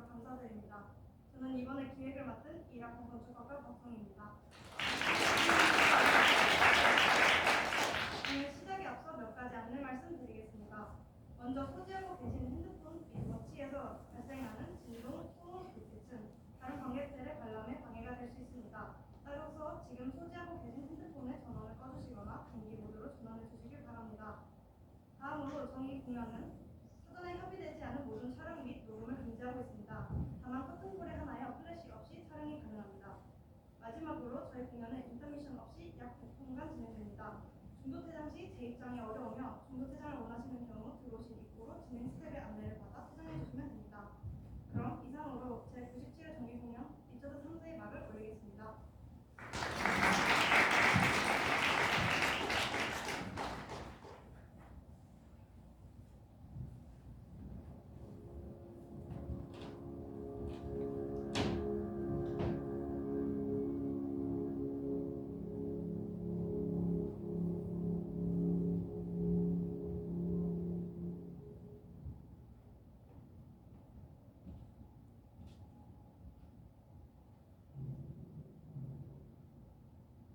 감사드립니다. 저는 이번에 기획을 맡은 1학번 건축학과 박성입니다. 오늘 시작에 앞서 몇 가지 안내 말씀드리겠습니다. 먼저 소지하고 계신 핸드폰 및 워치에서 발생하는 진동, 소음, 불빛은 다른 관객들의 관람에 방해가 될 수 있습니다. 따라서 지금 소지하고 계신 핸드폰의 전원을 꺼주시거나 정기 모드로 전환해 주시길 바랍니다. 다음으로 정기 공연은 사전에 협의되지 않은 모든 촬영 및 녹음을 금지하고 있습니다. 다만 커튼콜에 하나여 플래시 없이 촬영이 가능합니다. 마지막으로 저희 공연은 인터미션 없이 약 100분간 진행됩니다. 중도퇴장 시 재입장이 어려우며 중도퇴장을 원하시는 경우 들어오신 입구로 진행 스텝의 안내를 받아 퇴장해 주시면 됩니다. 그럼 이상으로 제97회 정기 공연 리처드 3세의 막을 올리겠습니다.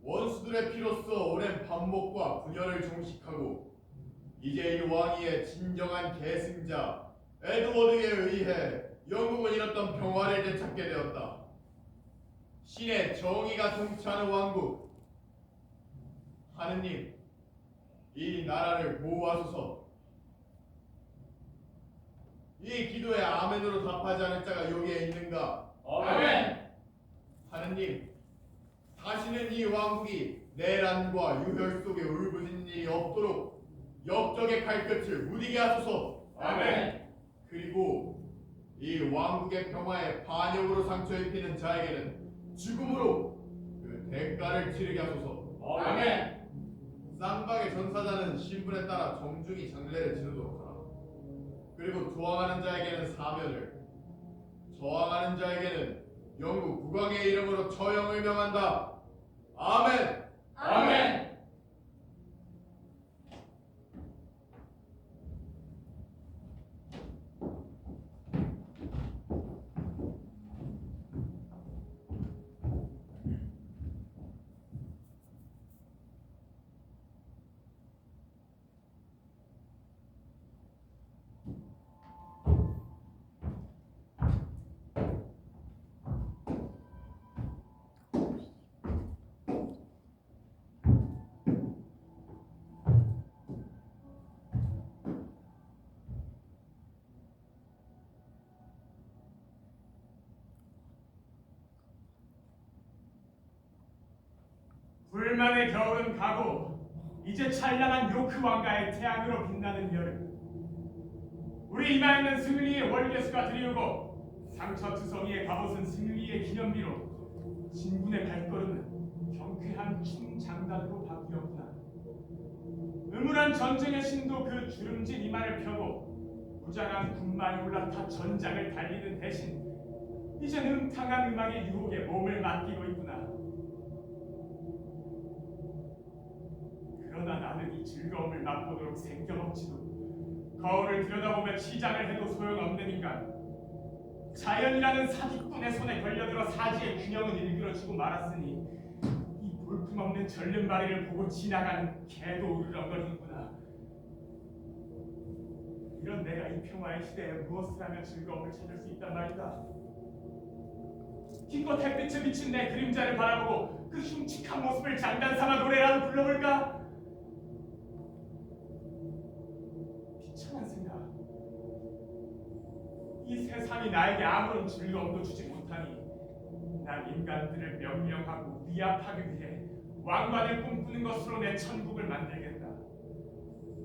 원수들의 피로써 오랜 반목과 분열을 종식하고 이제 이 왕위의 진정한 계승자 에드워드에 의해 영국은 잃었던 평화를 되찾게 되었다. 신의 정의가 통치하는 왕국. 하느님, 이 나라를 보호하소서. 이 기도에 아멘으로 답하지 않을 자가 여기에 있는가? 아멘. 하느님, 다시는 이 왕국이 내란과 유혈 속에 울부짖는 일이 없도록 역적의 칼끝을 무디게 하소서. 아멘. 그리고 이 왕국의 평화에 반역으로 상처 입히는 자에게는 죽음으로 그 대가를 치르게 하소서. 아멘. 쌍방의 전사자는 신분에 따라 정중히 장례를 치르도록 하라. 그리고 조항하는 자에게는 사면을, 저항하는 자에게는 영국 국왕의 이름으로 처형을 명한다. 아멘. 아멘. 불만의 겨울은 가고 이제 찬란한 요크 왕가의 태양으로 빛나는 여름. 우리 이마에는 승리의 월계수가 드리우고 상처투성이의 갑옷은 승리의 기념비로 진군의 발걸음은 경쾌한 춤장단으로 바뀌었구나. 음울한 전쟁의 신도 그 주름진 이마를 펴고 무장한 군마에 올라타 전장을 달리는 대신 이젠 음탕한 음악의 유혹에 몸을 맡기고 있구나. 그러나 나는 이 즐거움을 맛보도록 생겨먹지도 거울을 들여다보며 치장을 해도 소용없는 인간. 자연이라는 사기꾼의 손에 걸려들어 사지의 균형은 일그러지고 말았으니 이 볼품없는 절름발이를 보고 지나가는 개도 으르렁거리는구나. 이런 내가 이 평화의 시대에 무엇을 하면 즐거움을 찾을 수 있단 말인가. 힘껏 햇빛에 비친 내 그림자를 바라보고 그 흉측한 모습을 장단삼아 노래라도 불러볼까? 비참한 생각. 이 세상이 나에게 아무런 즐거움도 주지 못하니 난 인간들을 명령하고 위압하기 위해 왕관을 꿈꾸는 것으로 내 천국을 만들겠다.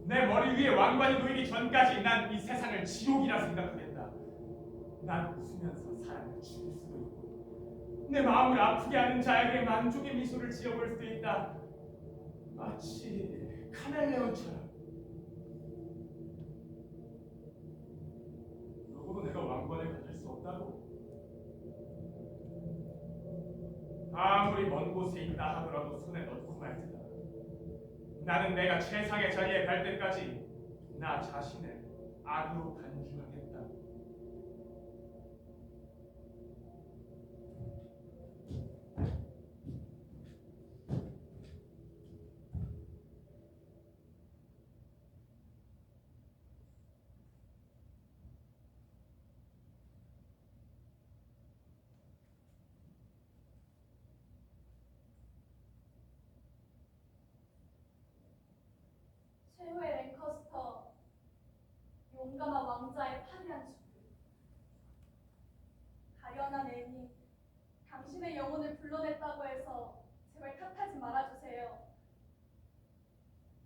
내 머리 위에 왕관이 놓이기 전까지 난 이 세상을 지옥이라 생각하겠다. 난 웃으면서 사람을 죽일 수도 있고 내 마음을 아프게 하는 자에게 만족의 미소를 지어볼 수도 있다. 마치 카멜레온처럼. 그러고도 내가 왕관을 가질 수 없다고? 아무리 먼 곳에 있다 하더라도 손에 넣고 말지다. 나는 내가 최상의 자리에 갈 때까지 나 자신을 악으로 간주하겠다. 최후의 랭커스터, 용감한 왕자의 파괴한 죽음. 가련한 애니, 당신의 영혼을 불러냈다고 해서 제발 탓하지 말아주세요.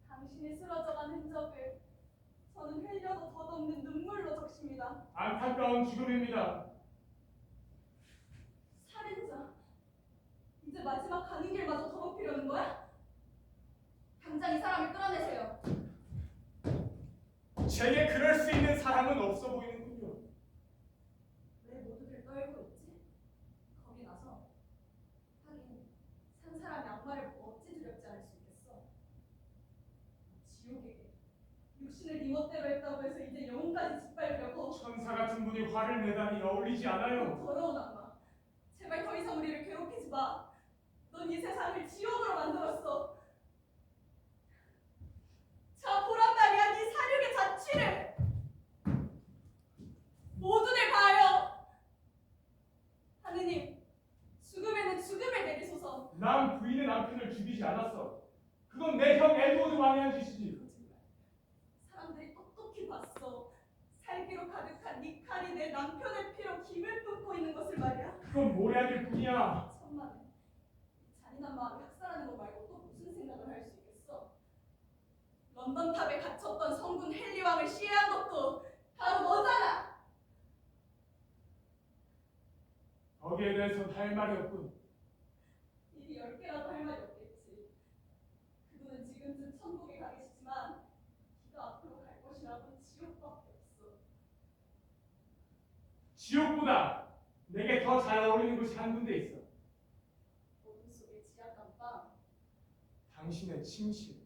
당신이 쓰러져간 흔적을 저는 흘려도 덧없는 눈물로 적십니다. 안타까운 죽음입니다. 살인자, 이제 마지막 가는 길마저 더럽히려는 거야? 당장 이 사람을 끌어내세요. 제게 그럴 수 있는 사람은 없어 보이는군요. 왜 모두들 떨고 있지? 겁이 나서. 하긴 산 사람의 악마를 보고 어찌 두렵지 않을 수 있겠어. 지옥에게 육신을 네 멋대로 했다고 해서 이제 영혼까지 짓밟으려고. 천사 같은 분이 화를 내다니 어울리지 않아요. 더러운 악마, 제발 더 이상 우리를 괴롭히지 마. 넌 이 세상을 지옥으로 만들었어. 자, 보란 말이야, 네 사륙의 자취를. 모두들 봐요. 하느님, 죽음에는 죽음을 내리소서. 난 부인의 남편을 죽이지 않았어. 그건 내 형 에드워드 왕이 한 짓이지. 거짓말. 사람들이 똑똑히 봤어. 살기로 가득한 네 칼이 내 남편의 피로 김을 뿜고 있는 것을 말이야. 그건 모략일 뿐이야. 천만에. 잔인한 마음이 학살하는 거 말고 또 무슨 생각을 할 수 있겠어? 런던 탑에 갇혔던 성군 헨리 왕을 시해한 것도 바로 너잖아. 거기에 대해선 할 말이 없군. 일이 10개라도 할 말이 없겠지. 그분은 지금쯤 천국에 가 계시지만 기가 앞으로 갈 곳이라고 지옥밖에 없어. 지옥보다 내게 더 잘 어울리는 곳이 한 군데 있어. 어둠 속의 지하 감방. 당신의 침실.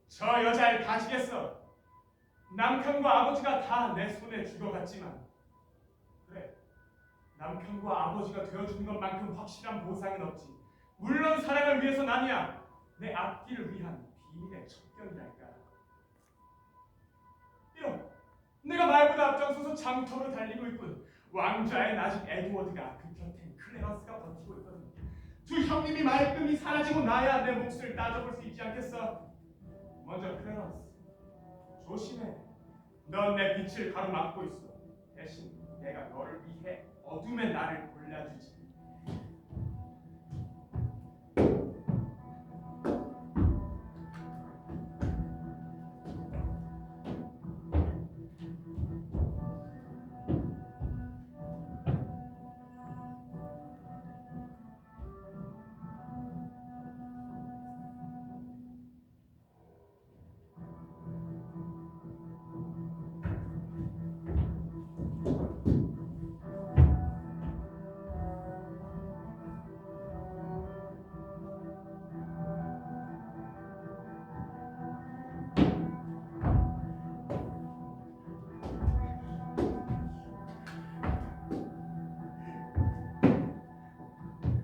저 여자를 다시겠어. 남편과 아버지가 다 내 손에 죽어갔지만, 그래, 남편과 아버지가 되어주는 것만큼 확실한 보상은 없지. 물론 사랑을 위해선 아니야. 내 앞길을 위한 비밀의 첩경이랄까. 이런, 내가 말보다 앞장서서 장터로 달리고 있군. 왕좌의 나직 에드워드가 그 곁엔 클레런스가 버티고 있거든. 두 형님이 말끔히 사라지고 나야 내 몫을 따져볼 수 있지 않겠어. 먼저 클레런스, 조심해. 넌 내 빛을 가로막고 있어. 대신 내가 너를 위해 어둠의 나를 골라주지.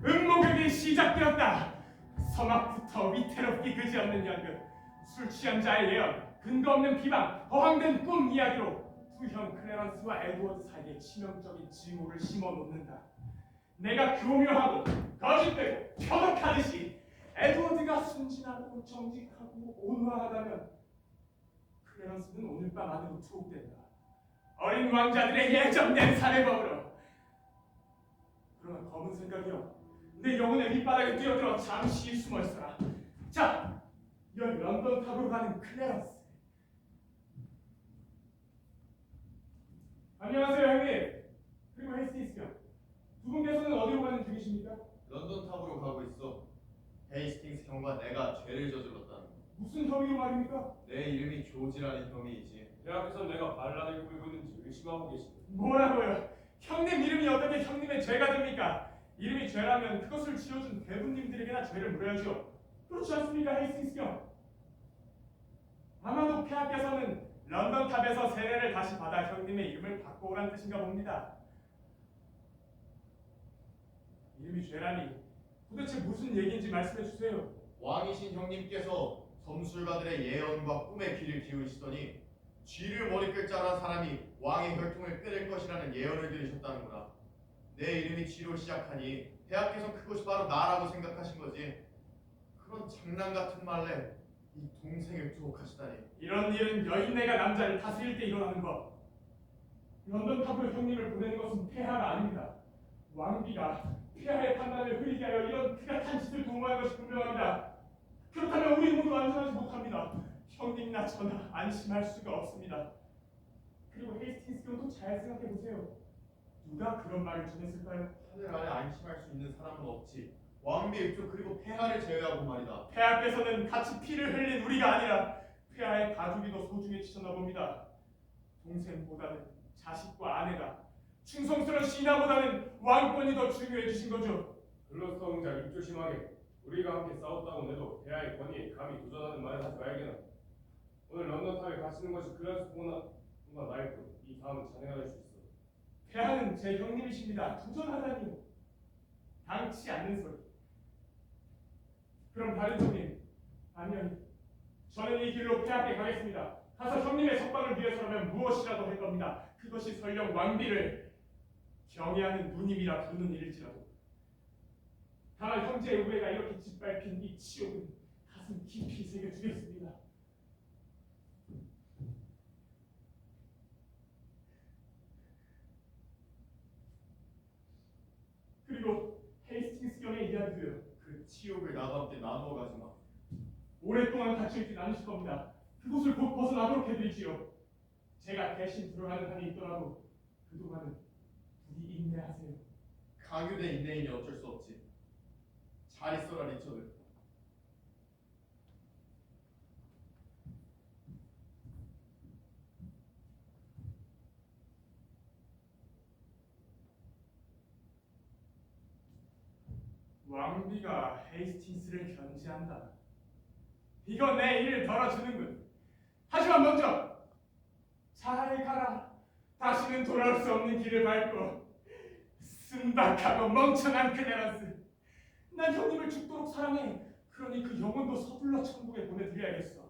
음모극이 시작되었다. 서막부터 위태롭기 그지없는 연극, 술 취한 자의 예언, 근거 없는 비방, 허황된 꿈 이야기로 두 형 클레런스와 에드워드 사이에 치명적인 징후를 심어놓는다. 내가 교묘하고 거짓되고 표독하듯이 에드워드가 순진하고 정직하고 온화하다면 클레런스는 오늘 밤 안으로 투옥된다. 어린 왕자들의 예정된 살해범으로. 그러나 검은 생각이여, 내 영혼의 밑바닥에 뛰어들어 잠시 숨어있어라. 자, 여기 런던 탑으로 가는 클레런스. 안녕하세요, 형님. 그리고 헬스티스 형. 두 분께서는 어디로 가는 중이십니까? 런던 탑으로 가고 있어. 헤이스팅스 형과 내가 죄를 저질렀다는 거. 무슨 혐의로 말입니까? 내 이름이 조지라는 혐의이지. 제 앞에서 내가 반란을 꾸리고 있는지 의심하고 계십니다. 뭐라고요? 형님 이름이 어떻게 형님의 죄가 됩니까? 이름이 죄라면 그것을 지어준 대부님들에게나 죄를 물어야죠. 그렇지 않습니까, 헤이스팅스 형? 아마도 폐하께서는 런던 탑에서 세례를 다시 받아 형님의 이름을 바꿔오란 뜻인가 봅니다. 이름이 이름이 죄라니 도대체 무슨 얘기인지 말씀해 주세요. 왕이신 형님께서 점술가들의 예언과 꿈에 귀를 기울이시더니 쥐를 머리끌 자란 사람이 왕의 혈통을 끊을 것이라는 예언을 들으셨다는구나. 내 이름이 쥐로 시작하니 대학에서 그것이 바로 나라고 생각하신 거지. 그런 장난 같은 말에 이 동생을 투옥하시다니. 이런 일은 여인네가 남자를 다스릴 때 일어나는 것. 런던 탑으로 형님을 보내는 것은 폐하가 아닙니다. 왕비가 폐하의 판단을 흐리게 하여 이런 그같은 짓을 도모한 것이 분명합니다. 그렇다면 우리 모두 안전하지 못합니다. 형님이나 저나 안심할 수가 없습니다. 그리고 헤이스팅스 경도 잘 생각해 보세요. 누가 그런 말을 전했을까요? 하늘 아래 안심할 수 있는 사람은 없지. 왕비의 쪽 그리고 폐하를 제외하고 말이다. 폐하께서는 같이 피를 흘린 우리가 아니라 폐하의 가족이 더 소중해지셨나 봅니다. 동생보다는 자식과 아내가, 충성스러운 신하보다는 왕권이 더 중요해지신 거죠. 글로스터 왕자 입 조심하게. 우리가 함께 싸웠다고 해도 폐하의 권위에 감히 도전하는 말을 하지 말게나. 오늘 런던탑에 갇히는 것이 그라스보나 나일 뿐. 이 다음은 자네가 될 수 있어. 폐하는 제 형님이십니다. 도전하다니요. 당치 않는 소리. 그럼 다른 형님, 아니요. 저는 이 길로 폐하께 가겠습니다. 가서 형님의 석방을 위해서라면 무엇이라도 할 겁니다. 그것이 설령 왕비를 경애하는 누님이라 부르는 일일지라도. 다만 형제의 우애가 이렇게 짓밟힌 이 치욕은 가슴 깊이 새겨주겠습니다. 그리고 헤이스팅스 경의 이야기도요. 그 치욕을 나도 함께 나누어 가지마. 오랫동안 갇혀있진 않으실 겁니다. 그곳을 곧 벗어나도록 해드리지요. 제가 대신 들어가는 한이 있더라도 그동안은 부디 인내하세요. 강요된 인내이니 어쩔 수 없지. 잘 있어라 리처드. 왕비가 헤이스팅스를 견제한다. 이거 내 일을 덜어주는군. 하지만 먼저 잘 가라. 다시는 돌아올 수 없는 길을 밟고. 순박하고 멍청한 클레런스. 난 형님을 죽도록 사랑해. 그러니 그 영혼도 서둘러 천국에 보내드려야겠어.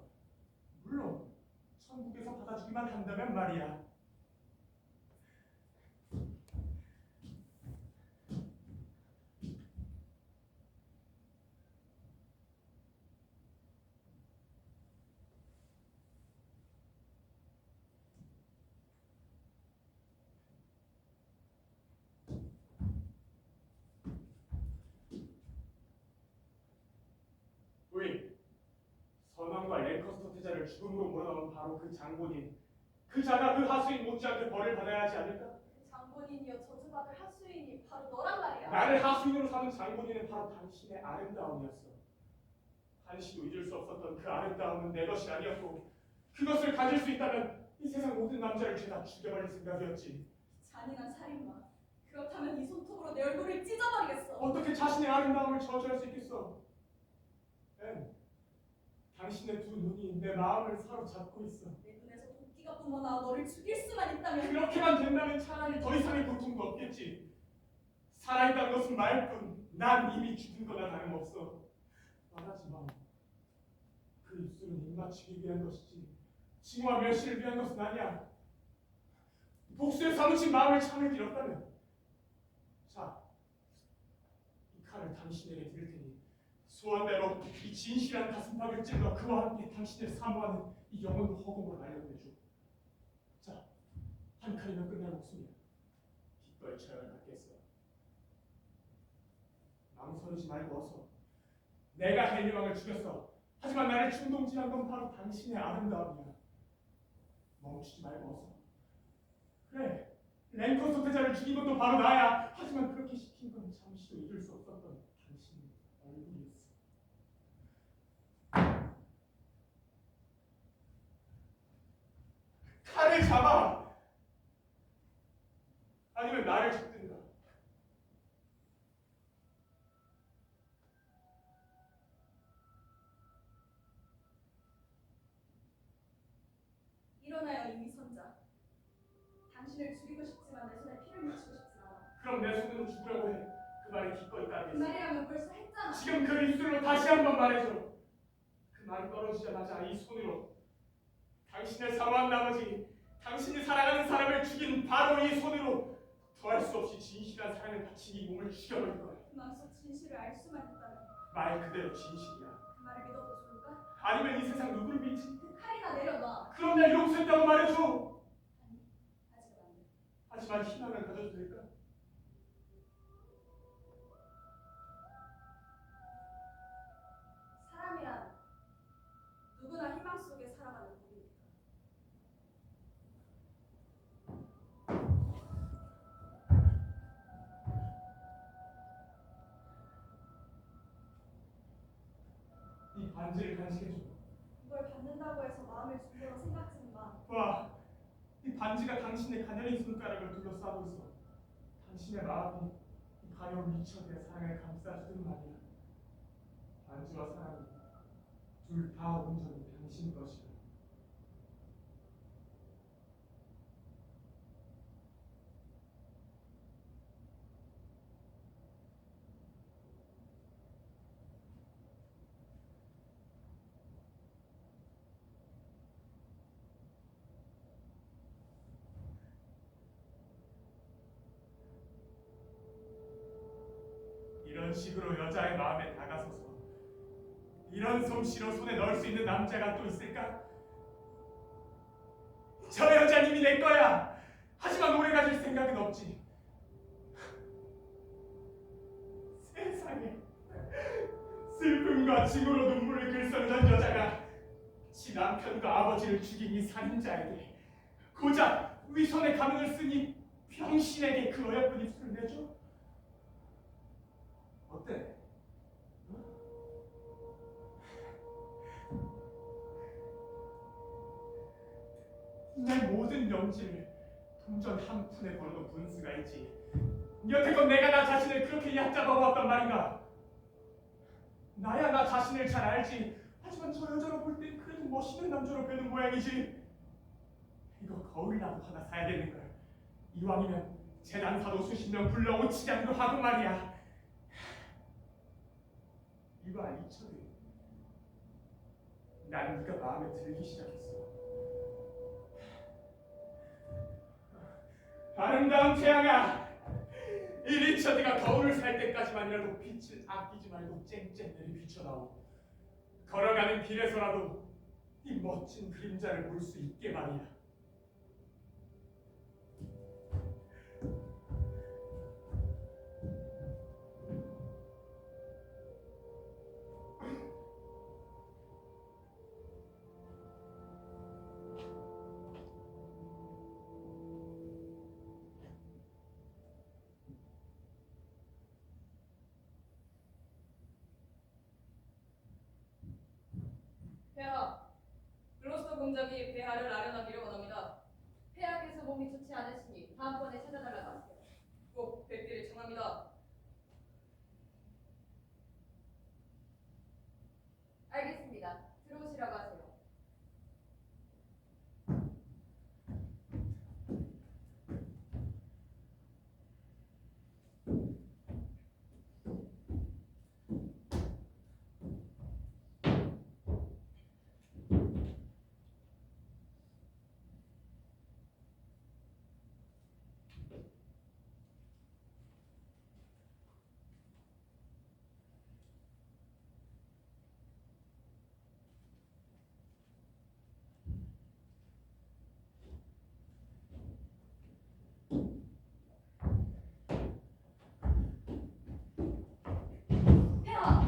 물론 천국에서 받아주기만 한다면 말이야. 부인, 선왕과 랭커스터 태자를 죽음으로 몰아넣은 바로 그 장본인, 그 자가 그 하수인 못지않게 벌을 받아야 하지 않을까? 장본인이여 저주받을 하수인이 바로 너란 말이야. 나를 하수인으로 삼은 장본인은 바로 당신의 아름다움이었어. 한시도 잊을 수 없었던 그 아름다움은 내 것이 아니었고, 그것을 가질 수 있다면 이 세상 모든 남자를 죄다 죽여버릴 생각이었지. 잔인한 살인마. 그렇다면 이 손톱으로 내 얼굴을 찢어버리겠어. 어떻게 자신의 아름다움을 저주할 수 있겠어? 앤, 당신의 두 눈이 내 마음을 사로잡고 있어. 내 눈에서 도끼가 뿜어나와 너를 죽일 수만 있다면. 그렇게만 된다면 차라리 더 이상의 고통도 없겠지. 살아있다는 것은 말뿐. 난 이미 죽은 거나 다름없어. 말하지 마. 그 입술은 입맞추기 위한 것이지 칭호와 멸시를 위한 것은 아니야. 복수에 사무친 마음을 참을 길 없다면, 자, 이 칼을 당신에게 드릴 테니 소원대로 이 진실한 가슴팍을 찔러 그와 함께 당신을 사모하는 이 영혼 허공으로 날려보내줘. 자, 한 칼이면 끝날 목숨이야. 기꺼이 처형을 받겠어. 망설이지 말고 어서. 내가 헨리왕을 죽였어. 하지만 나를 충동질한 건 바로 당신의 아름다움이야. 멈추지 말고 어서. 그래, 랭커스터 태자를 죽인 것도 바로 나야. 하지만 그렇게 시킨 건 잠시도 잊을 수 없었던 당신의 얼굴이었어. 칼을 잡아! 아니면 나를 죽든가. 일어나요 이미 선자. 당신을 죽이고 싶지만 내 손에 피를 묻히고 싶진 않아. 그럼 내 손으로 죽으려고 해. 그 말이 기꺼이 그 따르겠어. 말이라면 벌써 했잖아. 지금 그 입술로 다시 한번 말해줘. 그 말이 떨어지자마자 이 손으로 당신을 사모한 나머지 당신이 사랑하는 사람을 죽인 바로 이 손으로 더할 수 없이 진실한 사랑을 바친 이 몸을 죽여버릴 거야. 마음속 진실을 알 수만 있다면 말 그대로 진실이야. 그 말을 믿어도 좋을까? 아니면 이 세상 누구를 믿지? 그 칼이나 내려놔. 그럼 날 용서했다고 말해줘. 아니, 아직은 안 돼. 하지만 희망을 가져도 될까? 사람이란 누구나 희망 속에 살아가는 법이니까. 이 반지를 간직해줘. 이걸 받는다고 해서 마음을 준 거로 생각하지 마. 봐, 이 반지가 당신의 가녀린 손가락을 둘러싸고 있어. 당신의 마음이 이 가려운 미천의 사랑을 감싸주는 말이야. 반지와 사랑이 둘 다 온전히 당신 것이야. 이런 식으로 여자의 마음에 다가서서 이런 솜씨로 손에 넣을 수 있는 남자가 또 있을까? 저 여자는 이미 내 거야. 하지만 오래 가질 생각은 없지. 세상에 슬픔과 징후로 눈물을 글썽이던 여자가 지 남편과 아버지를 죽인 이 살인자에게 고작 위선의 가면을 쓴 이 병신에게 그 어여쁜 입술을 내줘? 어때? 내 모든 명지를 동전 한 푼에 걸어놓은 분수가 있지. 여태껏 내가 나 자신을 그렇게 얕잡아왔단 말인가? 나야 나 자신을 잘 알지. 하지만 저 여자로 볼 땐 그래도 멋있는 남자로 보이는 모양이지. 이거 거울이라도 하나 사야 되는걸. 이왕이면 재단사도 수십 명 불러 오치장도 하고 말이야. 이봐 이철이, 난 네가 마음에 들기 시작했어. 아름다운 태양아, 이 리처드가 거울을 살 때까지만이라도 빛을 아끼지 말고 쨍쨍 비춰나오. 걸어가는 길에서라도 이 멋진 그림자를 볼 수 있게 말이야. 폐하, 글로스터 공작이 폐하를 아련하기를 원합니다. 폐하께서 몸이 좋지 않으시니 다음번에 찾아달라고 하세요. 꼭 뵙기를 청합니다. 알겠습니다. 들어오시라고 하세요. 폐하!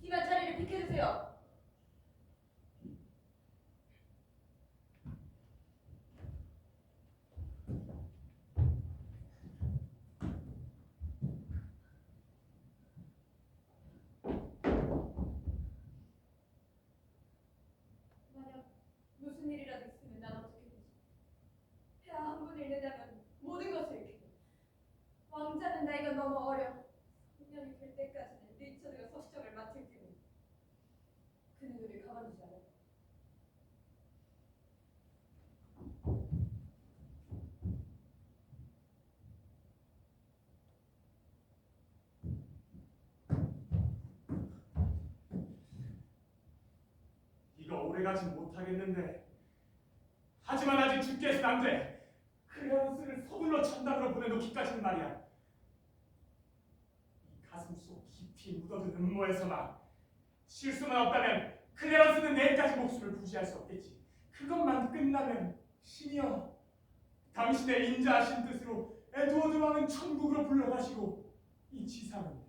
이만 자리를 비켜주세요. 만약 무슨 일이라도 있으면 난 어떻게 되지? 폐하 한 분을 잃느냐면 모든 것을 잃게 돼. 왕자는 나이가 너무 어려. 소년이 될 때까지는 리처드가 서시정을 맡을 테니 그 누구를 가만두지 않아. 가지 못하겠는데. 하지만 아직 죽게는 안 돼. 클레런스를 서둘러 천당으로 보내놓기까지는 말이야. 이 가슴 속 깊이 묻어든 음모에서만 실수만 없다면 클레런스는 내일까지 목숨을 부지할 수 없겠지. 그것만 끝나면 신이여, 당신의 인자하신 뜻으로 에드워드 왕은 천국으로 불러가시고 이 지상은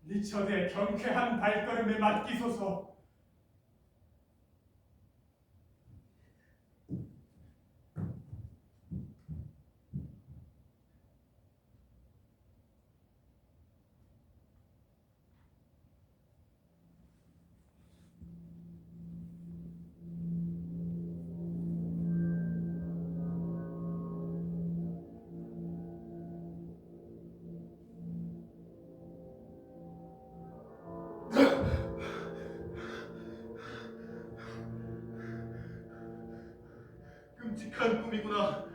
리처드의 경쾌한 발걸음에 맡기소서. 끔찍한 꿈이구나.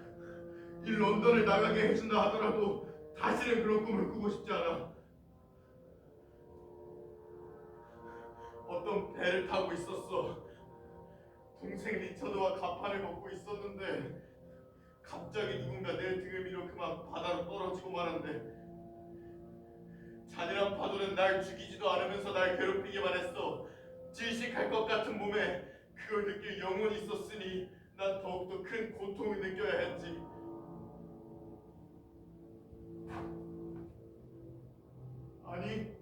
이 런던을 나가게 해준다 하더라도 다시는 그런 꿈을 꾸고 싶지 않아. 어떤 배를 타고 있었어. 동생 리처드와 갑판을 걷고 있었는데 갑자기 누군가 내 등을 밀어 그만 바다로 떨어지고 말았네. 잔인한 파도는 날 죽이지도 않으면서 날 괴롭히기만 했어. 질식할 것 같은 몸에 그걸 느낄 영혼이 있었으니 난 더욱더 큰 고통을 느껴야 했지. 아니,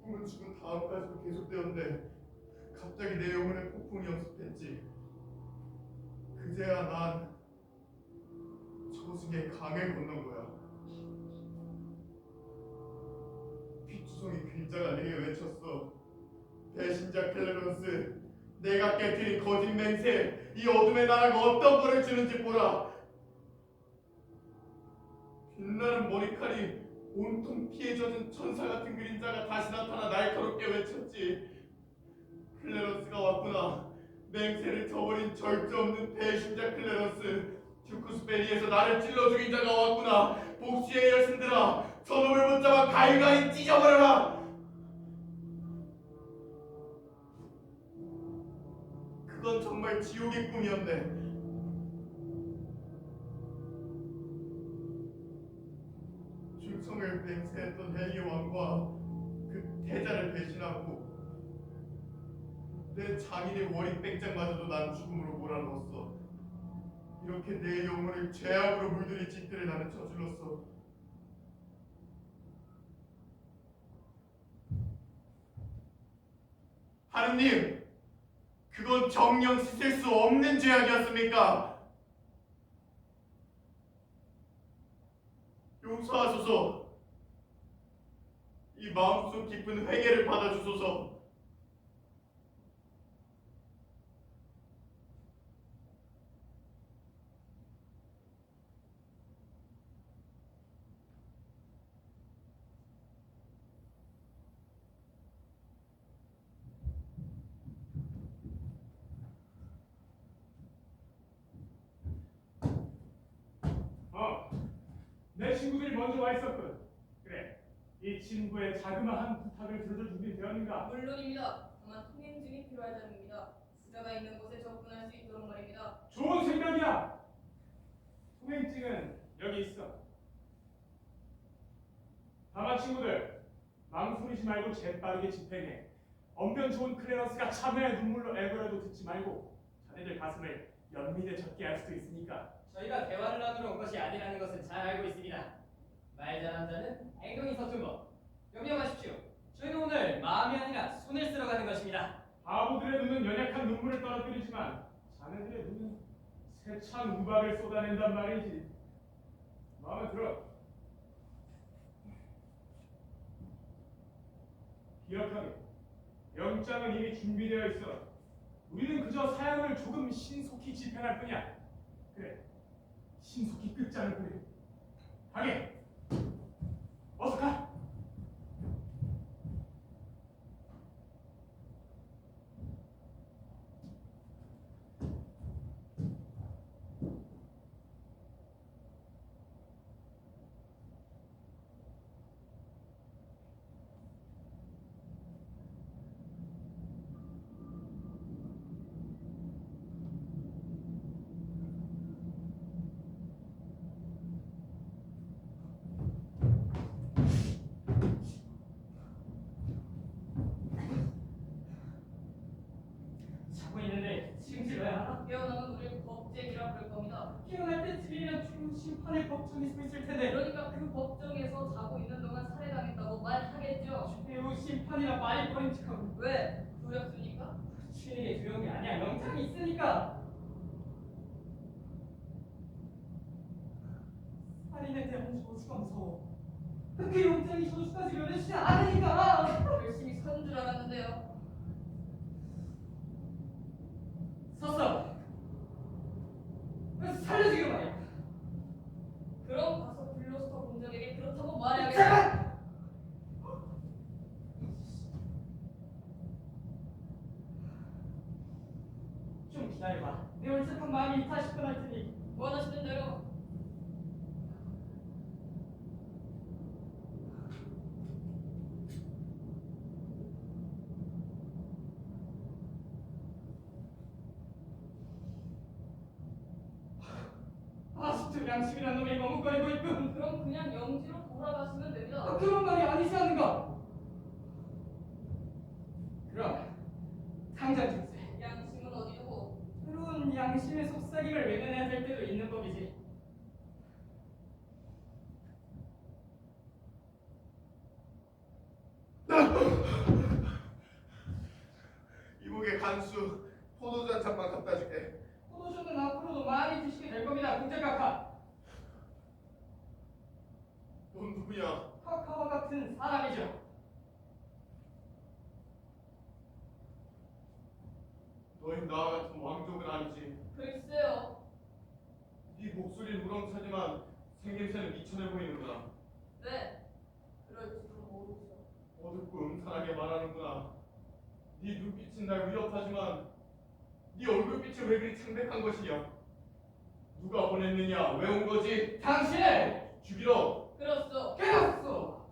꿈은 죽은 다음까지도 계속되었는데 갑자기 내 영혼에 폭풍이 연습했지. 그제야 난 저승의 강을 건넌 거야. 핏주성이 글자가 내게 외쳤어. 배신자 클레런스, 내가 깨뜨린 거짓 맹세, 이 어둠의 나라가 어떤 벌을 주는지 보라. 빛나는 머리칼이 온통 피에 젖은 천사 같은 그림자가 다시 나타나 날카롭게 외쳤지. 클레런스가 왔구나. 맹세를 저버린 절제 없는 배신자 클레런스. 듀쿠스베리에서 나를 찔러 죽인 자가 왔구나. 복수의 여신들아, 저놈을 붙잡아 가위가위 찢어버려라. 그건 정말 지옥의 꿈이었네. 충성을 맹세했던 헨리 왕과 그 태자를 배신하고 내 장인의 워릭백장마저도 난 죽음으로 몰아넣었어. 이렇게 내 영혼을 죄악으로 물들인 짓들을 나는 저질렀어. 하느님, 그건 정령 씻을 수 없는 죄악이었습니까? 용서하소서. 이 마음속 깊은 회개를 받아주소서. 내 친구들이 먼저 와 있었군. 그래, 이 친구의 자그마한 부탁을 들어줄 준비 되었는가? 물론입니다. 다만 통행증이 필요할 점입니다. 부자가 있는 곳에 접근할 수 있도록 말입니다. 좋은 생각이야. 통행증은 여기 있어. 다만 친구들, 망설이지 말고 재빠르게 집행해. 언변 좋은 클레런스가 참회의 눈물로 애걸해도 듣지 말고 자네들 가슴을 연민에 적게 할 수도 있으니까. 저희가 대화를 나누러 온 것이 아니라는 것은 잘 알고 있습니다. 말 잘하는 자는 행동이 서툰 법. 염려 마십시오. 저희는 오늘 마음이 아니라 손을 쓰러 가는 것입니다. 바보들의 눈은 연약한 눈물을 떨어뜨리지만 자네들의 눈은 세찬 우박을 쏟아낸단 말이지. 마음에 들어. 기억하게. 영장은 이미 준비되어 있어. 우리는 그저 사양을 조금 신속히 집행할 뿐이야. 그래, 신속히 끝장을 보내. 가게. 어서 가. 걱정이 좀 있을 텐데. 그러니까 그 법정에서 자고 있는 동안 살해당했다고 말하겠죠. 최후 심판이라 말버린 척하고. 왜? 두렵습니까? 주인에게 두려운 게 아니야. 영장이 있으니까. 살인에 대한 저주가 무서워. 그 영장이 저주까지 면해주지 않으니까. 열심히 선 줄 알았는데요. 섰어. 살려주기로 말이야. 그럼 가서 블로스터 공장에게 그렇다고 말해야겠죠. 잠깐! 좀 기다려봐. 내 얼척한 마음이 다시 떠날 테니. 원하시는 대로. 아직도 양심이란 놈이 머뭇거리고 있군. 그럼 그냥 영지로 돌아가시면 됩니다. 그런 말이 아니지 않는가? 그럼 당장 주세. 양심은 어디 두고? 새로운 양심의 속삭임을 외면해야 될 때도 있는 법이지. 이목의 간수 포도주 한 잔만 갖다 줄게. 포도주는 앞으로도 많이 드시게 될 겁니다, 공작각하. 넌 누구냐? 카카와 같은 사람이죠. 너희 나와 같은 왕족은 아니지. 글쎄요. 네 목소리는 우렁차지만 생김새는 미천해 보이는구나. 네. 그럴지도 모르죠. 어둡고 음산하게 말하는구나. 네 눈빛은 날 위협하지만 네 얼굴빛이 왜 그리 창백한 것이냐? 누가 보냈느냐? 왜 온 거지? 당신을 죽이러. 그렇소. 깨웠어.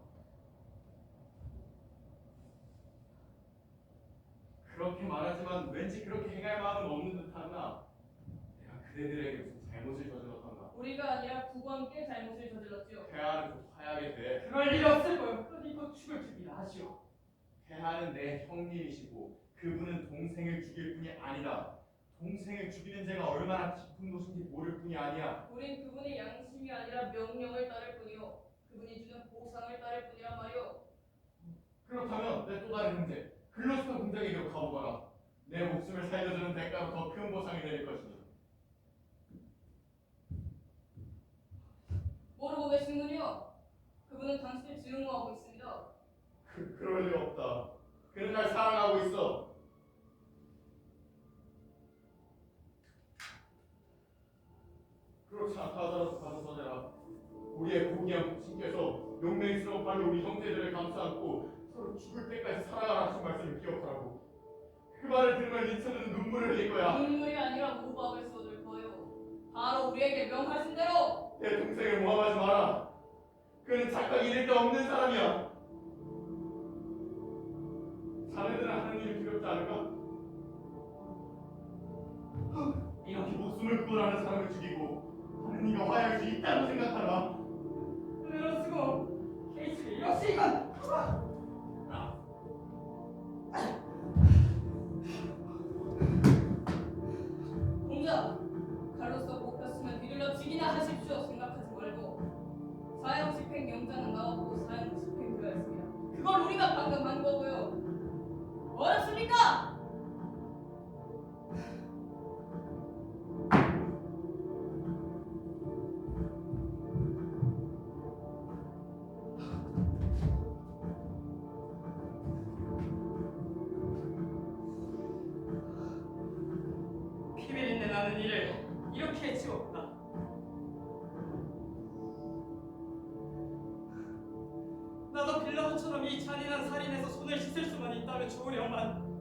그렇게 말하지만 왠지 그렇게 행할 마음은 없는 듯하구나. 내가 그대들에게 무슨 잘못을 저질렀던가. 우리가 아니라 국왕께 잘못을 저질렀지요. 태하는 곧 화약이 돼. 그럴 일 없을 거요. 그러니 곧 죽을 준비나 하시오. 태하는 내 형님이시고 그분은 동생을 죽일 뿐이 아니다. 동생을 죽이는 죄가 얼마나 깊은 것인지 모를 뿐이 아니야. 우린 그분의 양심이 아니라 명령을 따를 뿐이요. 그분이 주는 보상을 따를 뿐이란 말이오. 그렇다면 내 또 다른 형제 글로스터 공장에게로 가보거라. 내 목숨을 살려주는 대가로 더 큰 보상이 내릴 것이니. 모르고 계시는군요. 그분은 당신을 증오하고 있습니다. 그럴 리 없다. 그는 날 사랑하고 있어. 그렇지 않다 하더라도 가서 서재라. 우리의 고귀한父亲께서 용맹스러운 발로 우리 형제들을 감싸 안고 서로 죽을 때까지 사랑하라 하신 말씀을 기억하라고. 그 말을 들으면 리처드는 눈물을 흘릴 거야. 눈물이 아니라 무박을 쏟을 거요. 바로 우리에게 명하신 대로. 내 동생을 모함하지 마라. 그는 착하게 잃을 데 없는 사람이야. 자네들은 하는 일이 두렵지 않을까? 이렇게 목숨을 구원하는 사람을 죽이고 하는 이가 화해할 수 있다고 생각하나? 은혜로 쓰고 케이스 역시 이건 공자, 칼로서 뽑혔으면 뒤돌려 죽이나 하십시오. 생각하지 말고. 사형 집행 영장은 나왔고 사형 집행되었습니다. 그걸 우리가 방금 한 거고요. 어렵습니까? 피비린내 나는 일을 이렇게 해치웠구나. 나도 빌라도처럼 이 잔인한 살인에서 손을 씻을 수만 있다면 좋으련만.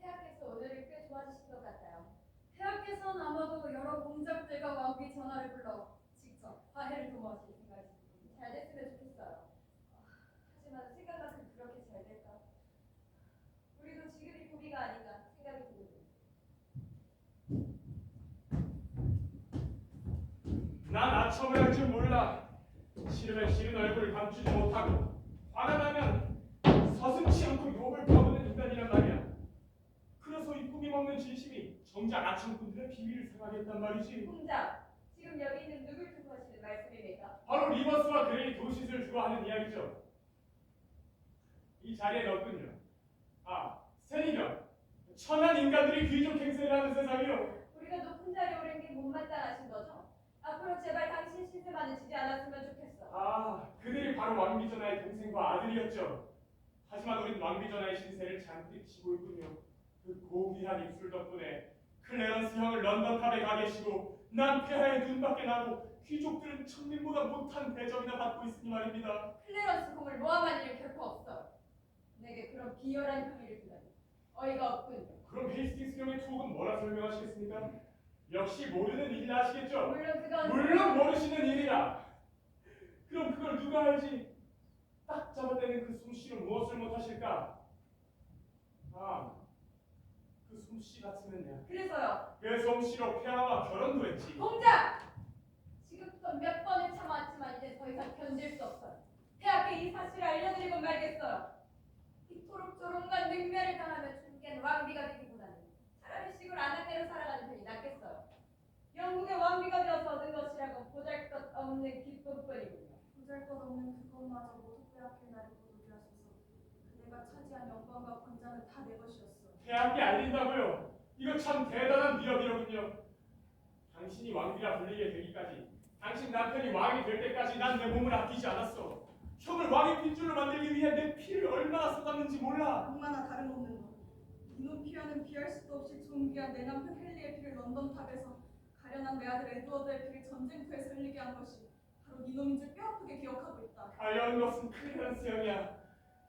폐하께서 오늘을 꽤 좋아지신 것 같아요. 폐하께서는 아마도 여러 공작들 난 아첨을 할 줄 몰라. 싫으면 싫은 얼굴을 감추지 못하고 화가 나면 서슴지 않고 욕을 퍼부는 인간이란 말이야. 그래서 이 꾸밈 없는 진심이 정작 아첨꾼들의 비밀을 상하겠단 말이지. 공자, 지금 여기 있는 누굴 두고 하시는 말씀입니까? 바로 리버스와 그레이 도시스를 두고 하는 이야기죠. 이 자리에 없군요. 아, 세리견. 천한 인간들이 귀족 행세를 하는 세상이요. 우리가 높은 자리에 오른 게 못마땅하신 거죠? 앞으로 제발 당신 신세만은 지지 않았으면 좋겠어. 아, 그들이 바로 왕비전하의 동생과 아들이었죠. 하지만 우린 왕비전하의 신세를 잔뜩 지고 있군요. 그 고귀한 입술 덕분에 클레런스 형을 런던탑에 가 계시고 난 폐하의 눈밖에 나고 귀족들은 천민보다 못한 대접이나 받고 있으니 말입니다. 클레런스 공을 모함한 일은 결코 없어. 내게 그런 비열한 혐의를 두다니 어이가 없군요. 그럼 헤이스팅스 경의 투옥은 뭐라 설명하시겠습니까? 역시 모르는 일이라 하시겠죠? 물론 그건 물론 모르시는 일이라. 그럼 그걸 누가 알지? 딱 잡아떼는 그 솜씨로 무엇을 못하실까? 아, 그 솜씨 같으면요. 그래서요. 그 솜씨로 폐하와 결혼도 했지. 공자! 지금부터 몇 번을 참아왔지만 이제 더 이상 견딜 수 없어요. 폐하께 이 사실을 알려드리고 말겠어요. 이토록 조롱과 능멸을 당하며 죽게는 왕비가 되기보다는 차라리 시골 아낙대로 살아가는 편이 낫겠어요. 영국의 왕비가 되어서 얻은 것이라고 보잘것없는 기쁨뿐이군요. 보잘것없는 그것마저 모두 빼앗길 날이 고독이하소서. 그대가 차지한 영광과 권장은 다 내 것이었어. 폐하께 알린다고요? 이거 참 대단한 위협이로군요. 당신이 왕비라 불리게 되기까지, 당신 남편이 왕이 될 때까지 난 내 몸을 아끼지 않았어. 형을 왕의 핏줄로 만들기 위해 내 피를 얼마나 쏟았는지 몰라. 악마나 다름없는 너. 이놈 피하는 비할 수도 없이 존귀한 내 남편 헨리의 피를 런던탑에서 가련한 내 아들 에드워드의 피를 전쟁터에서 흘리게 한 것이 바로 이놈인 줄 뼈아프게 기억하고 있다. 가려운 것은 클레런스 형이야.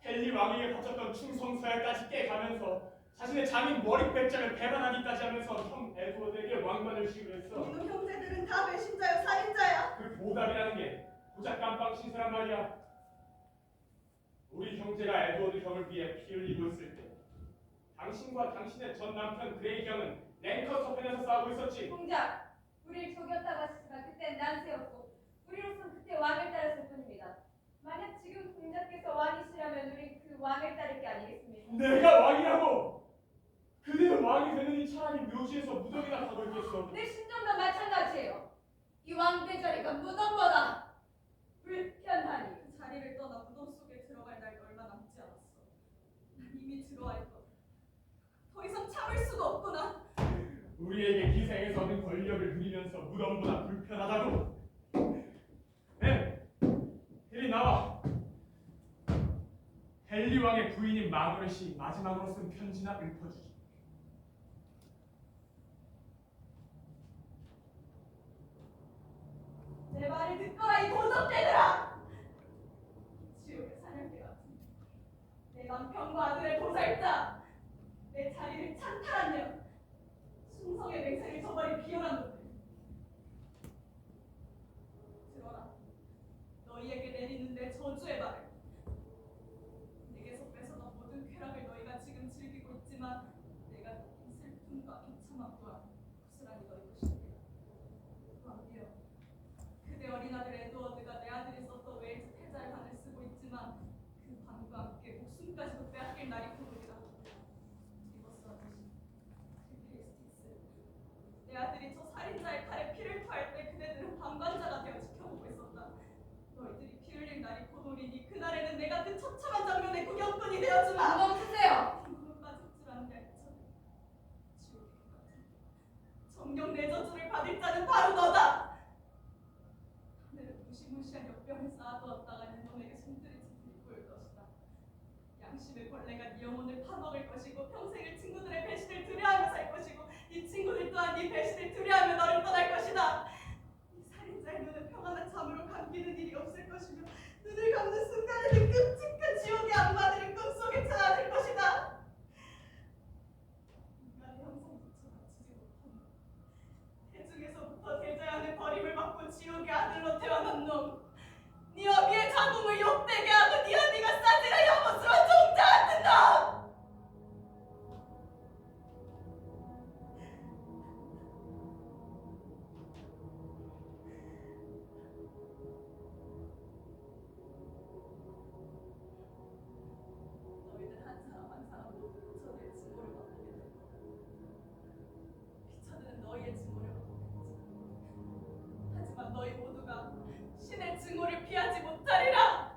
헨리 왕에게 바쳤던 충성서약까지 깨가면서 자신의 장인 머리 백장을 배반하기까지 하면서 형 에드워드에게 왕관을 씌우했어. 이놈 형제들은 다 배신자요 살인자야. 그 보답이라는 게 고작 깜빵 신세란 말이야. 우리 형제가 에드워드 형을 위해 피 흘리고 있을 때 당신과 당신의 전 남편 그레이 형은 랭커스터펜에서 싸우고 있었지. 공자, 우리를 속였다고 하시지만 그땐 난세였고 우리로선 그때 왕을 따랐을 뿐입니다. 만약 지금 공자께서 왕이시라면 우리 그 왕을 따를 게 아니겠습니까? 내가 왕이라고! 그대는 왕이 되느니 차라리 묘지에서 무덤이나 가고 있겠어. 내 심정도 마찬가지예요. 이 왕대 자리가 무덤보다 불편하니. 그 자리를 떠나 무덤 속에 들어갈 날이 얼마 남지 않았어. 난 이미 들어와 있거든. 더 이상 참을 수가 없구나. 우리에게 기생에서 얻은 권력을 누리면서 무덤보다 불편하다고. 네, 헨리 나와. 헨리 왕의 부인인 마그렛이 마지막으로 쓴 편지나 읊어주지. 내 말을 듣거라 이 도적대들아! 지옥의 사냥개 같은 내 남편과 아들의 도살자, 내 자리를 찬탈한 년, 충성의 맹세를 저버린 비열한 놈들. 들어라, 너희에게 내리는 내 저주의 말을. 내게서 뺏어던 모든 쾌락을 너희가 지금 즐기고 있지만 내가 느낀 슬픔과 비참함 또한 고스란히 너희 것이다. 왕비여, 그대 어린 아들 에드워드가 내 아들이 썼던 웨일즈 패자의 관을 쓰고 있지만 그 관과 함께 목숨까지도 빼앗길 날이 고독이다. 리버스 아저씨, 헤이스팅스, 내 아들이 저 살인자의 칼에 피를 토할 때 그대들은 방관자가 되어 지켜보고 있었다. 너희들이 피 흘릴 날이 곧 오리니 그날에는 내 같은 처참한 장면의 구경꾼이 되었지만 멈추세요. 궁금은 빠질 줄 아는 얄미천 지옥의 같은 정령 내 저주를 받을 자는 바로 너다. 하늘은 무시무시한 역병을 쌓아두었다가는 너에게 손들이 짙은 보일 것이다. 양심의 벌레가 네 영혼을 파먹을 것이고 평생을 친구들의 배신을 두려워하며 살 것이고 이 친구들 또한 네 배신을 두려워하며 너를 떠날 것이다. 이 살인자의 눈은 평안한 잠으로 감기는 일이 없을 것이며 눈을 감는 순간에는 끔찍한 지옥의 악마들이 꿈속에 찾아들 것이다. 인간의 형상조차 갖추지 못한 대중에서부터 대자연의 버림을 받고 지옥의 아들로 태어난 놈, 네 어미의 자궁을 욕되게 하고 네 어미가 싸지라 여보스러운 종자 같은 놈! 왕에게 증오를 받았지. 하지만 너희 모두가 신의 증오를 피하지 못하리라.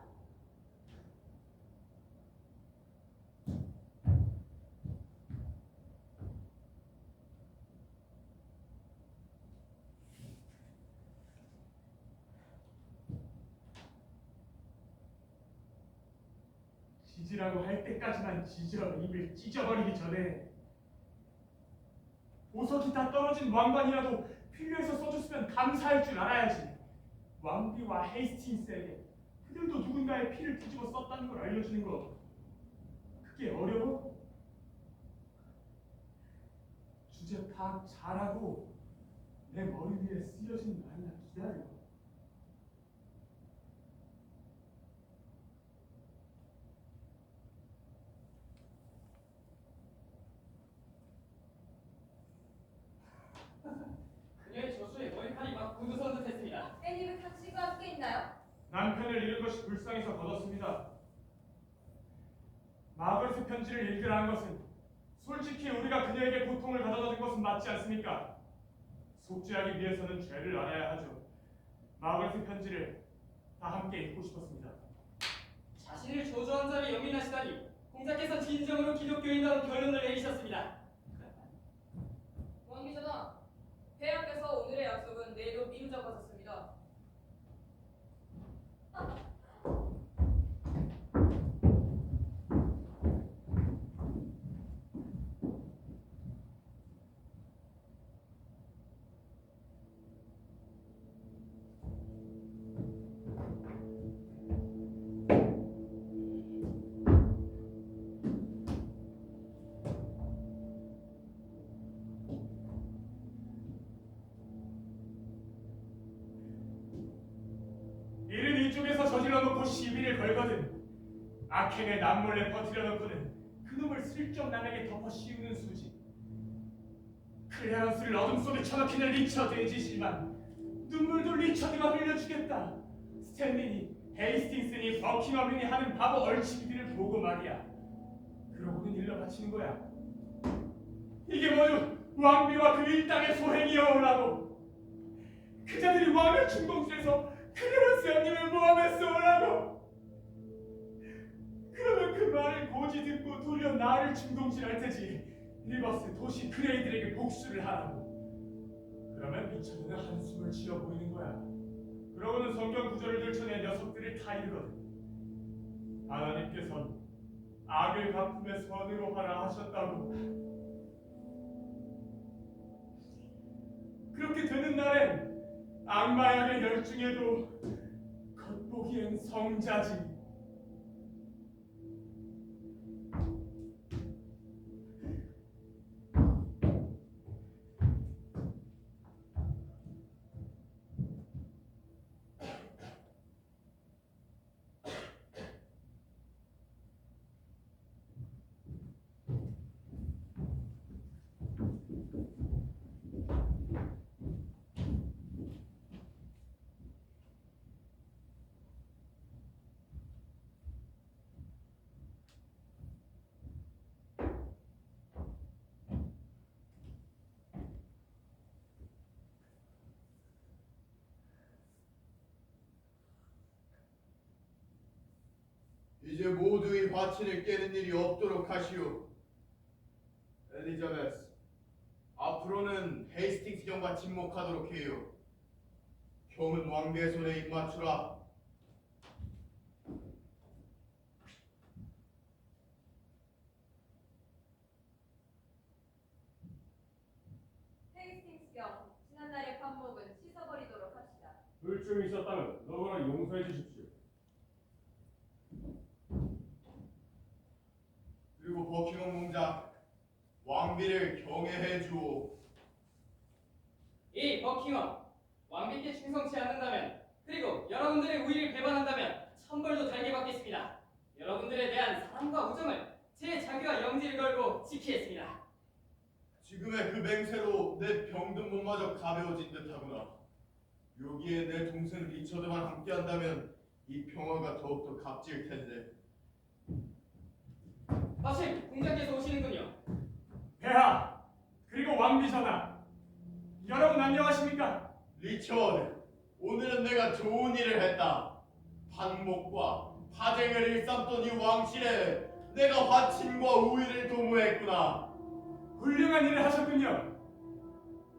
지지라고 할 때까지만 지져 입을 찢어버리기 전에 보석이 다 떨어진 왕관이라도 필요해서 써줬으면 감사할 줄 알아야지. 왕비와 헤이스팅스에게 그들도 누군가의 피를 뒤집어 썼다는 걸 알려주는 거 그게 어려워? 주제 파악 잘하고 내 머리 위에 쓰여진 말이나 기다려. 그녀의 저수에 머리칼이 막 굳어선 듯했습니다. 애님은 당신과 함께 있나요? 남편을 잃은 것이 불쌍해서 걷었습니다. 마그릇의 편지를 읽으라는 것은 솔직히 우리가 그녀에게 고통을 가져다 준 것은 맞지 않습니까? 속죄하기 위해서는 죄를 알아야 하죠. 마그릇의 편지를 다 함께 읽고 싶었습니다. 자신을 저주한 자를 연민하시다니 공자께서 진정으로 기독교인다운 결론을 내리셨습니다. 왕비전하, 폐하께서 오늘의 약속은 내일로 미루자고 하셨습니다. 일은 이쪽에서 저질러 놓고 시비를 걸거든 악행을 남몰래 퍼뜨려 놓고는 그놈을 슬쩍 남에게 덮어 씌우는 수지. 클레런스를 어둠 속에 쳐넣기는 리처드 애지시만 눈물도 리처드가 흘려주겠다. 스탠리니, 헤이스팅스니, 버킹엄이니 하는 바보 얼치기들을 보고 말이야. 그러고는 일러 바치는 거야. 이게 모두 왕비와 그 일당의 소행이여오라고. 그자들이 왕의 중공실에서 클레런스 형님을 모함했어오라고. 그러면 그 말을 고지 듣고 도리어 나를 중동질할 테지. 리버스 도시 그레이들에게 복수를 하라고. 그러면 리처드는 한숨을 쉬어 보이는 거야. 그러고는 성경 구절을 들춰내 녀석들을 타이르거든. 하나님께서는 악을 갚음의 선으로 하라 하셨다고. 그렇게 되는 날엔 악마약의 열중에도 겉보기엔 성자지. 이제 모두의 화친을 깨는 일이 없도록 하시오. 엘리자베스, 앞으로는 헤이스팅스 경과 침묵하도록 해요. 형은 왕비의 손에 입맞추라. 헤이스팅스 경, 지난날의 반목은 씻어버리도록 합시다. 불점이 있었다면 너무나 용서해 주십시오. 그리고 버킹엄 공작, 왕비를 경애해 주오. 이 버킹엄, 왕비께 충성치 않는다면 그리고 여러분들의 우위를 배반한다면 천벌도 달게 받겠습니다. 여러분들에 대한 사랑과 우정을 제 자기와 영지를 걸고 지키겠습니다. 지금의 그 맹세로 내 병든 몸마저 가벼워진 듯하구나. 여기에 내 동생 리처드만 함께한다면 이 평화가 더욱더 값질 텐데. 마침 공자께서 오시는군요. 폐하, 그리고 왕비전하, 여러분 안녕하십니까? 리처드, 오늘은 내가 좋은 일을 했다. 반목과 파쟁을 일삼던 이 왕실에 내가 화친과 우위를 도모했구나. 훌륭한 일을 하셨군요.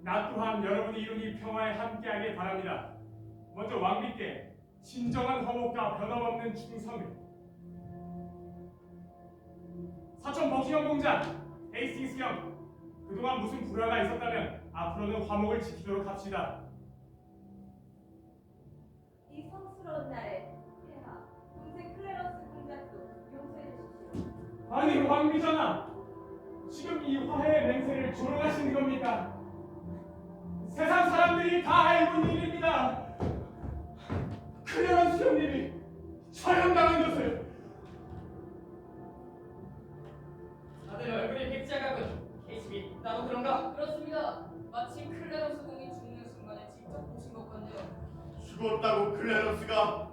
나 또한 여러분이 이룬 이 평화에 함께하길 바랍니다. 먼저 왕비께 진정한 화목과 변함없는 충성을. 사촌 버킹엄 공장, 헤이스팅스 형, 그동안 무슨 불화가 있었다면 앞으로는 화목을 지키도록 합시다. 이 성스러운 날에 폐하, 동생 클레런스 공작도 용서해 주십시오. 아니 왕비전하, 지금 이 화해의 맹세를 조롱하시는 겁니까? 세상 사람들이 다 알고 있는 일입니다. 클레런스 형님이 처형당한 것을. 다들 얼굴이 백작하군. 계집이 나도 그런가? 그렇습니다. 마치 클레런스 공이 죽는 순간에 직접 보신 것 같네요. 죽었다고 클레런스가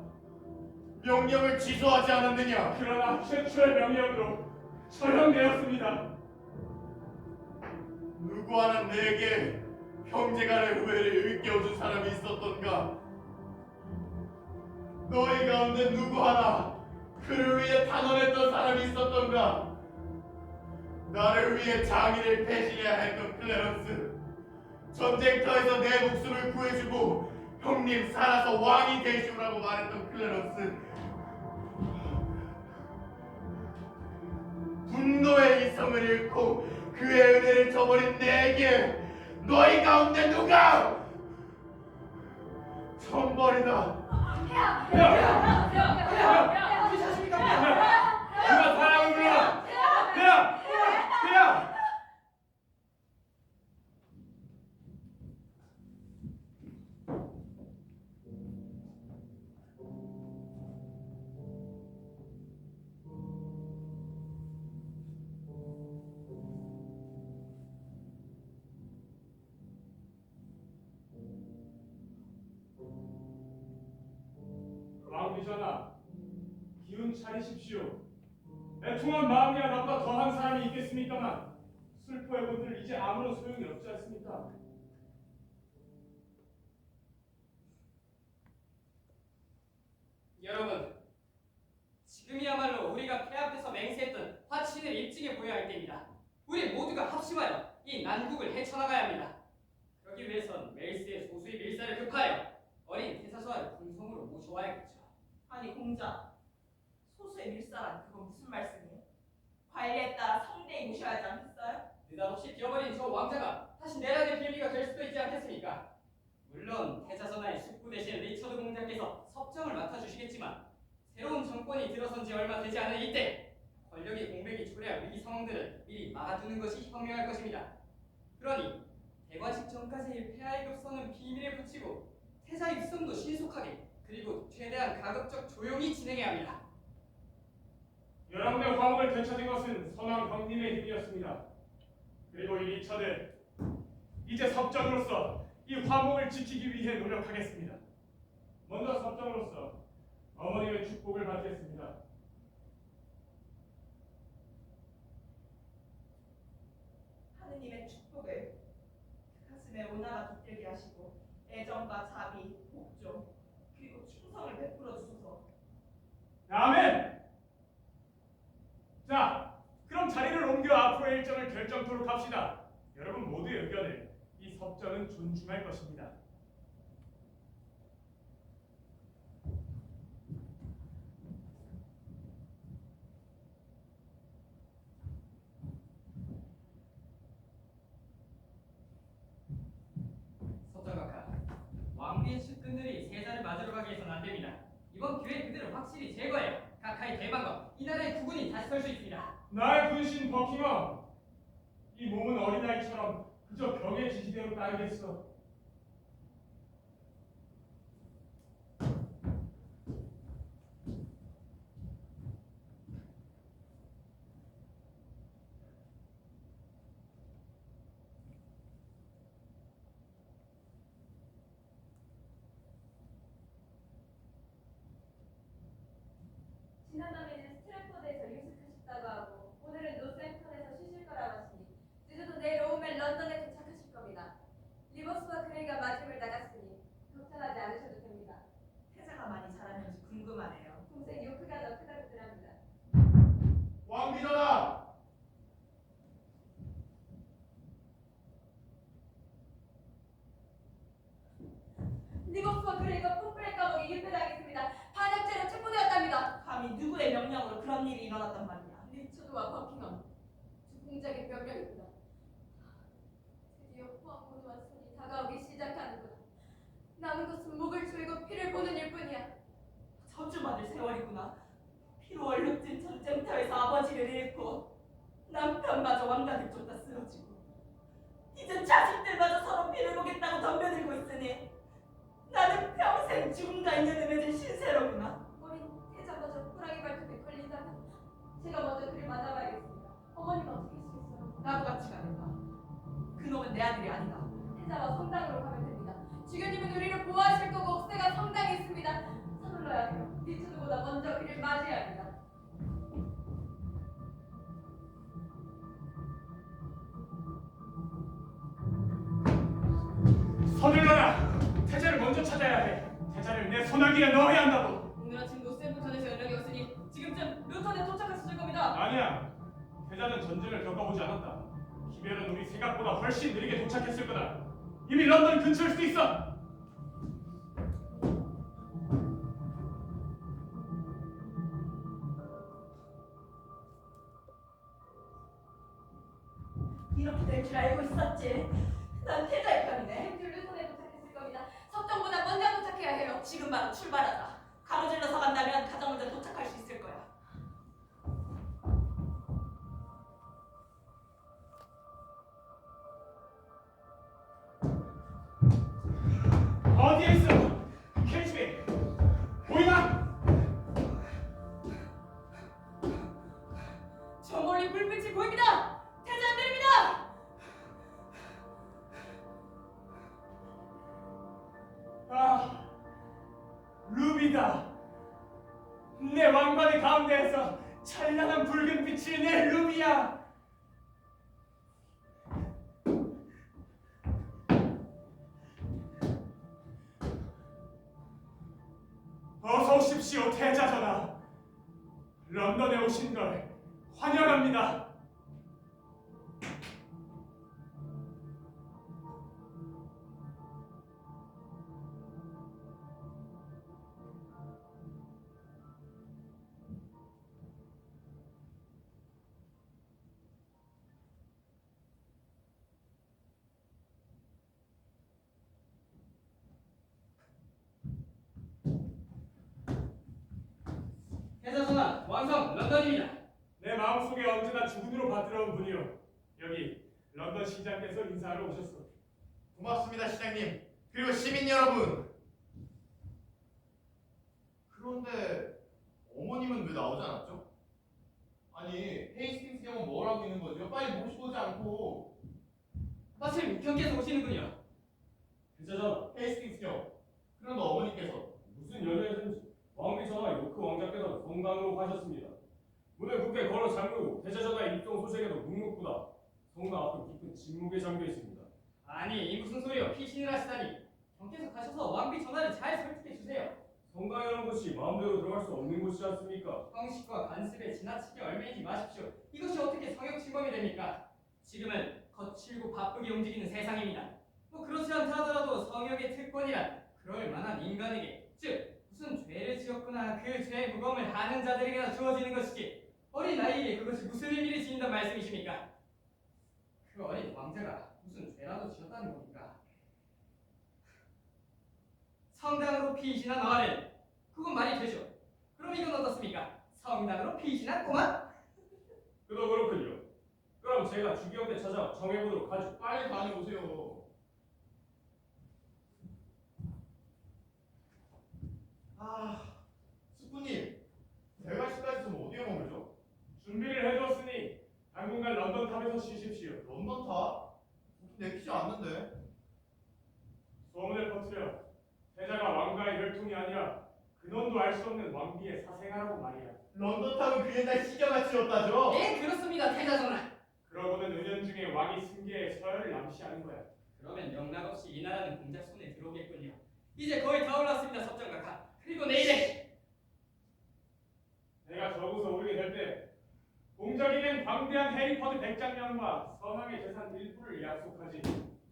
명령을 취소하지 않았느냐? 그러나 최초의 명령으로 처형되었습니다. 누구 하나 내게 형제간의 후회를 일깨워준 사람이 있었던가? 너희 가운데 누구 하나 그를 위해 탄원했던 사람이 있었던가? 나를 위해 장의를 배신해야 했던 클레런스, 전쟁터에서 내 목숨을 구해주고 형님 살아서 왕이 되시오라고 말했던 클레런스, 분노의 이성을 잃고 그의 은혜를 저버린 내게 너희 가운데 누가 천벌이다. 누가 사랑을 불러? 폐하! 폐하! 왕비전하, 기운 차리십시오. 애통한 마음이야 나보다 더한 사람이 있겠습니까만 슬퍼의 본들 이제 아무런 소용이 없지 않습니까? 여러분, 지금이야말로 우리가 폐 앞에서 맹세했던 화친을 입증해 보여야 할 때입니다. 우리 모두가 합심하여 이 난국을 헤쳐나가야 합니다. 그러기 위해선 멜스의 소수의 밀사를 급하여 어린 태사소와 궁성으로 모셔와야겠죠. 아니 공자, 소수의 밀사란 그건 무슨 말씀이에요? 관리에 따라 성대히 모셔야 하지 않겠어요? 느닷없이 뛰어버린 저 왕자가 다시 내란의 빌미가 될 수도 있지 않겠습니까? 물론 태자선하의 숙부 대신 리처드 공자께서 섭정을 맡아주시겠지만 새로운 정권이 들어선 지 얼마 되지 않은 이때 권력의 공백이 초래할 위기 상황들은 미리 막아두는 것이 현명할 것입니다. 그러니 대관식 전까지의 폐하의 급선은 비밀에 붙이고 태자 입성도 신속하게 그리고 최대한 가급적 조용히 진행해야 합니다. 여러분의 화목을 되찾은 것은 선왕 형님의 힘이었습니다. 그리고 이 리처드, 이제 섭정으로서 이 화목을 지키기 위해 노력하겠습니다. 먼저 섭정으로서 어머님의 축복을 받겠습니다. 하느님의 축복을 그 가슴에 온화가 깃들게 하시고 애정과 자비, 복종, 그리고 충성을 베풀어 주소서. 아멘! 자, 그럼 자리를 옮겨 앞으로의 일정을 결정토록 합시다. 여러분 모두의 의견을 이 섭정은 존중할 것입니다. 서정각하, 왕비의 측근들이 세자를 맞으러 가게 해서는 안 됩니다. 이번 기회에 그들을 확실히 제거해야 각하의 대망과 이 나라의 구분이 다시 설 수 있습니다. 나의 분신 버킹엄, 이 몸은 어린아이처럼 그저 벽의 지시대로 따르겠어. 지난밤에는 스트랩포드에서 유숙하셨다고 하고 오늘은 노스햄턴에서 쉬실 거라고 하시니 늦어도 내일 오후면 런던에 도착하실 겁니다. 리버스 태자와 성당으로 가면 됩니다. 주교님은 우리를 보호하실 거고 억새가 성당에 있습니다. 서둘러야 해요. 뒤쳐도보다 먼저 그를 맞이해야 합니다. 서둘러라. 태자를 먼저 찾아야 해. 태자를 내 소나기에 넣어야 한다고. 오늘 아침 노스햄프턴에서 연락이 왔으니 지금쯤 루턴에 도착했을 겁니다. 아니야. 태자는 전쟁을 겪어보지 않았다. 기별은 우리 생각보다 훨씬 느리게 도착했을 거다. 이미 런던 근처일 수도 있어. 이렇게 될 줄 알고 있었지. 난 태자의 편이네. 햄줄 루턴에 도착했을 겁니다. 서쪽보다 먼저 도착해야 해요. 지금 바로 출발하자. 가로질러서 간다면 가장 먼저 도착할 수 있을 거야. 어디에 있어? 캐치미. 보이나? 저 멀리 불빛이 보입니다. 태자 안 내립니다. 아, 루비다. 내 왕관의 가운데에서 찬란한 붉은 빛을 내 루비야. 어서 오십시오, 태자전하. 런던에 오신 걸 환영합니다. 태자 전하, 왕성 런던입니다. 내 마음속에 언제나 주군으로 받들어온 분이요. 여기 런던 시장께서 인사하러 오셨어. 고맙습니다, 시장님. 그리고 시민 여러분. 그런데 어머님은 왜 나오지 않았죠? 아니, 헤이스팅스 형은 뭘 하고 있는 거죠? 빨리 모시고 오지 않고. 마침 경께서 오시는군요. 태자전 헤이스팅스 형. 그런데 어머니께서 무슨 연회든지 왕비 전하 요크 왕자께서 성당으로 가셨습니다. 문을 굳게 걸어 잠그고 태자전하의 입성 소식에도 묵묵부답. 성당 앞은 깊은 침묵에 잠겨 있습니다. 아니 이 무슨 소리요? 피신을 하시다니. 경께서 가셔서 왕비 전하를 잘 설득해 주세요. 성당이라는 곳이 마음대로 들어갈 수 없는 곳이지 않습니까? 형식과 관습에 지나치게 얼매이지 마십시오. 이것이 어떻게 성역 침범이 됩니까? 지금은 거칠고 바쁘게 움직이는 세상입니다. 뭐 그렇지 않다 하더라도 성역의 특권이란 그럴 만한 인간에게, 즉 무슨 죄를 지었구나 그 죄의 무거움을 아는 자들에게나 주어지는 것이지 어린 아이에게 그것이 무슨 의미를 지닌단 말씀이십니까? 그 어린 왕자가 무슨 죄라도 지었다는 겁니까? 성당으로 피신한 어른, 그건 말이 되죠. 그럼 이건 어떻습니까? 성당으로 피신한 꼬마? 그도 그렇군요. 그럼 제가 주기영 때 찾아 정해보도록 하죠. 빨리 다녀오세요. 아, 스프님. 대관식까지 좀 어디에 머물죠? 준비를 해두었으니 당분간 런던 탑에서 쉬십시오. 런던 탑? 내키지 않는데. 소문을 퍼뜨려 태자가 왕가의 혈통이 아니라 근원도 알 수 없는 왕비의 사생아라고 말이야. 런던 탑은 그 옛날 시겨같이였다죠? 네 그렇습니다 태자 전하. 그러고는 은연중에 왕이 승계의 서열을 남시하는 거야. 그러면 영락없이 이 나라는 공작 손에 들어오겠군요. 이제 거의 다 올랐습니다 섭정각하. 그리고 내일에 내가 저곳에 오르게 될 때 공작에겐 광대한 해리포드 100장령과 서방의 재산 일부를 약속하지.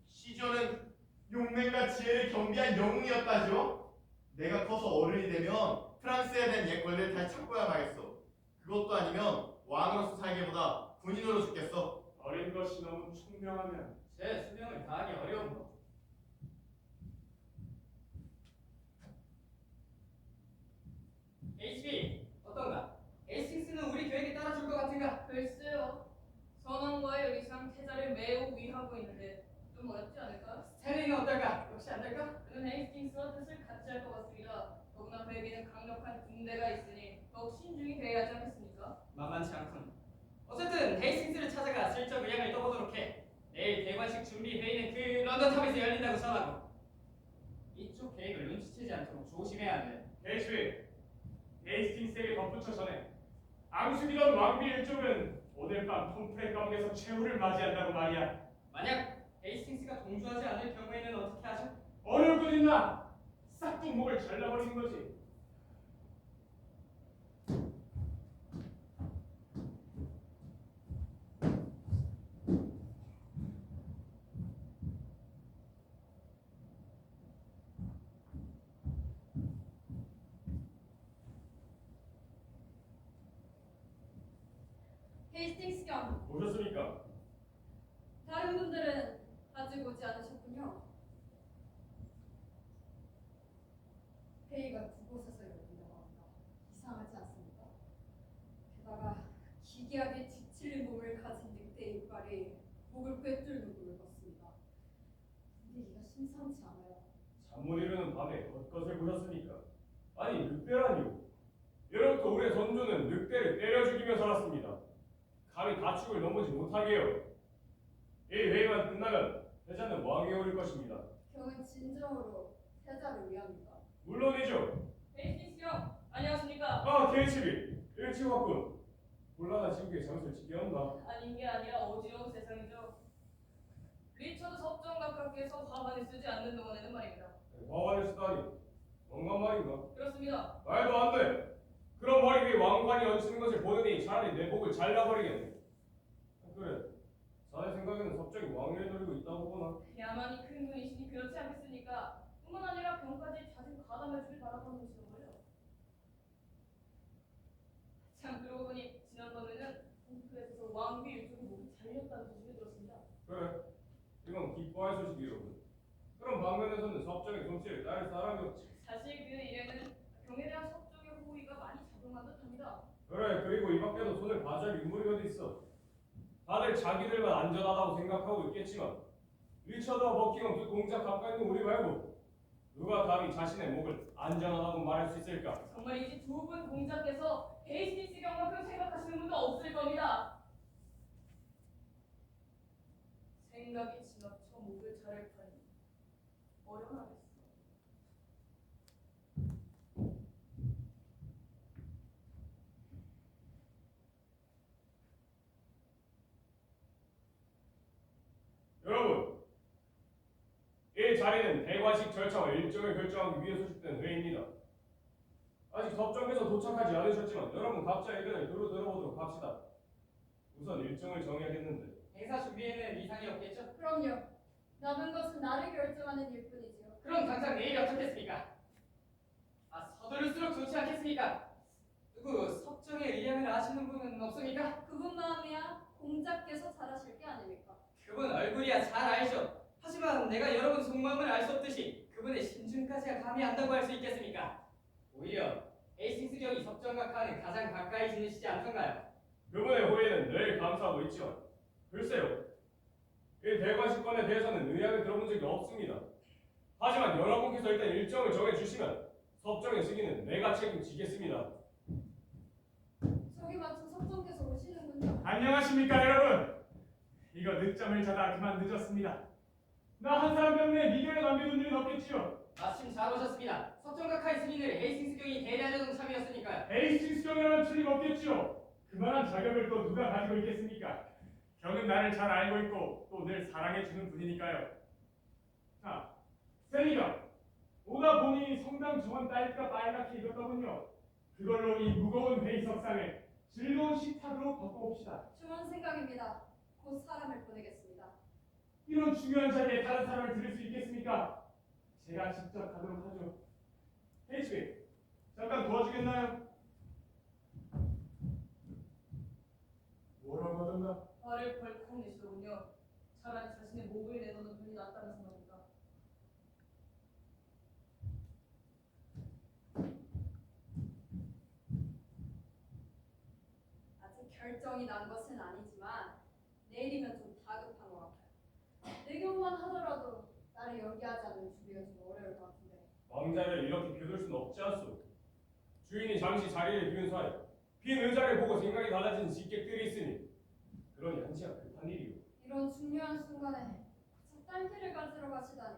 시저는 용맹과 지혜를 겸비한 영웅이었다죠? 내가 커서 어른이 되면 프랑스에 대한 옛 권리를 다시 찾고야 마겠어. 그것도 아니면 왕으로서 살기보다 군인으로 죽겠어. 어린 것이 너무 총명하면 제 수명을 다하기 어려운 것. HB 어떤가? 에이스팅스는 우리 계획에 따라줄 것 같은가? 글쎄요. 선왕과의 의상 태자를 매우 위하고 있는데 좀 어렵지 않을까? 스탠리는 어떨까? 역시 안 될까? 그는 헤이스팅스와 뜻을 같이 할 것 같습니다. 더구나 그에게는 강력한 군대가 있으니 더욱 신중히 대해야 하지 않겠습니까? 만만치 않군. 어쨌든 헤이스팅스를 찾아가 슬쩍 의향을 떠보도록 해. 내일 대관식 준비 회의는 그 런던 런던탑에서 열린다고 전하고 이쪽 계획을 눈치채지 않도록 조심해야 하네. 대쉬 헤이스팅스에게 덧붙여 전해 앙숙이던 왕비 일족은 오늘 밤 톰프레 감옥에서 최후를 맞이한다고 말이야. 만약 헤이스팅스가 동조하지 않을 경우에는 어떻게 하죠? 어려울 것 있나? 싹둑 목을 잘라버리는 거지. 헤이스팅스 경, 오셨습니까? 다른 분들은 아직 오지 않으셨군요. 회의가 두 곳에서 열린다고 합니다. 이상하지 않습니까? 게다가 기괴하게 뒤틀린 몸을 가진 늑대 이빨이 목을 꿰뚫는 꼴을 봤습니다. 분위기가 심상치 않아요. 잠 못 이루는 밤에 헛것을 보셨습니까? 아니 늑대라니요. 예로부터 우리의 선조는 늑대를 때려 죽이며 살았습니다. 감히 가축을 넘보지 못하게요. 이 회의만 끝나면 패자는 왕위에 오를 것입니다. 경은 진정으로 세자를 위합니까? 물론이죠. 헤이스팅스 경, 안녕하십니까? 아, K12 일찍 왔군. 곤란한 지국의 잠수를 지켰나? 아닌 게 아니라 어지러운 세상이죠. 리처드 섭정각하께서 화관을 쓰지 않는 동안에는 말입니다. 화관을 쓰다니 왕관 말인가? 그렇습니다. 말도 안 돼. 그런 머리 위에 왕관이 얹히는 것을 보느니 차라리 내 목을 잘라버리겠네. 그래. 자네 생각에는 섭정이 왕위를 노리고 있다고 보나? 야만이 큰 분이시니 그렇지 않겠습니까? 뿐만 아니라 병까지 자주 가담해 주길 바라보는 것이로군요. 참 그러고 보니 지난번에는 홈플에서 왕비 일족이 목이 잘렸다는 소식을 들었습니다. 그래. 이건 기뻐할 소식이로군. 그런 방면에서는 섭정의 솜씨를 따를 사람이 없지. 사실 그 일에는 병에 대한 섭정의 호의가 많이 작용한 듯합니다. 그래. 그리고 이 밖에도 손을 봐줄 인물이 어디 있어. 다들 자기들만 안전하다고 생각하고 있겠지만 리처드와 버킹엄 두 공작 가까이 있는 우리 말고 누가 감히 자신의 목을 안전하다고 말할 수 있을까? 정말이지 두 분 공작께서 헤이스팅스 경만큼 생각하시는 분도 없을 겁니다. 생각이 지나쳐 목을 자를 판이 어려나겠어. 여러분, 이 자리는 대관식 절차와 일정을 결정하기 위해 소집된 회의입니다. 아직 섭정께서 도착하지 않으셨지만 여러분 각자 의견을 두루 들어보도록 합시다. 우선 일정을 정해야겠는데. 행사 준비에는 이상이 없겠죠? 그럼요. 남은 것은 나를 결정하는 일뿐이지요. 그럼 당장 내일이 어떻겠습니까? 서두를수록 좋지 않겠습니까? 누구 섭정의 의향을 아시는 분은 없습니까? 그분 마음이야 공작께서 잘하실 게 아닙니까? 그분 얼굴이야 잘 알죠. 하지만 내가 여러분 속마음을 알 수 없듯이 그분의 심중까지야 감이 안다고 할 수 있겠습니까? 오히려 헤이스팅스 경이 섭정각하는 가장 가까이 지내시지 않던가요? 그분의 호의는 늘 감사하고 있지만 글쎄요, 이 대관식권에 대해서는 의향을 들어본 적이 없습니다. 하지만 여러분께서 일단 일정을 정해주시면 섭정의 승인은 내가 책임지겠습니다. 저기 마침 석정께서 오시는군요. 안녕하십니까 여러분. 이거 늦잠을 자다 그만 늦었습니다. 나 한 사람 때문에 미련을 남겨둔 일은 없겠지요. 마침 잘 오셨습니다. 섭정각하의 승인을 헤이스팅스 경이 대리하려던 참이었으니까요. 헤이스팅스 경이라는 틀림없겠지요. 그만한 자격을 또 누가 가지고 있겠습니까? 경은 나를 잘 알고 있고 또 늘 사랑해주는 분이니까요. 자, 세리경. 오다 보니 성당 정원 딸기가 빨갛게 익었더군요. 그걸로 이 무거운 회의석상을 즐거운 식탁으로 바꿔봅시다. 좋은 생각입니다. 곧 사람을 보내겠습니다. 이런 중요한 자리에 다른 사람을 들을 수 있겠습니까? 제가 직접 가도록 하죠. 헤이스비, 잠깐 도와주겠나요? 뭐라고 하던가? 화를 벌컥 내시더군요. 차라리 자신의 목을 내놓는 분이 낫다면서 말입니다. 아직 결정이 난 것은 아니지만 내일이면 좀 다급한 것 같아요. 내경만 하더라도 나를 연기하지 않으면 준비가 좀 어려울 것 같은데. 왕자를 이렇게 비둘 수는 없지 않소. 주인이 잠시 자리를 비운 사이 빈 의자를 보고 생각이 달라진 식객들이 있으니 그러니 한치가 급한 일이오. 이런 중요한 순간에 딸기를 가지러 가시다니.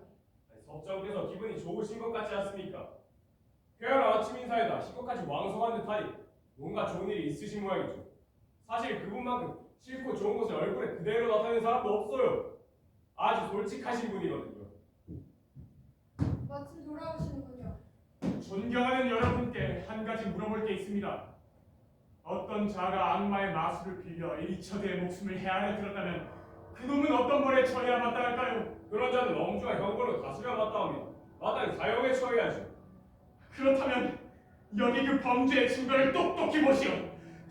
석정께서 기분이 좋으신 것 같지 않습니까? 그야말로 아침 인사에다 식구까지 왕성한 듯하니 뭔가 좋은 일이 있으신 모양이죠. 사실 그분만큼 싫고 좋은 것을 얼굴에 그대로 나타내는 사람도 없어요. 아주 솔직하신 분이거든요. 마침 돌아오시는군요. 존경하는 여러분께 한 가지 물어볼 게 있습니다. 어떤 자가 악마의 마술을 빌려 일처대의 목숨을 헤아려 들었다면 그놈은 어떤 벌에 처해야 마땅할까요? 그런 자는 엄중한 형벌로 다스려 마땅합니다. 마땅히 사형에 처해야죠. 그렇다면 여기 그 범죄의 증거를 똑똑히 보시오.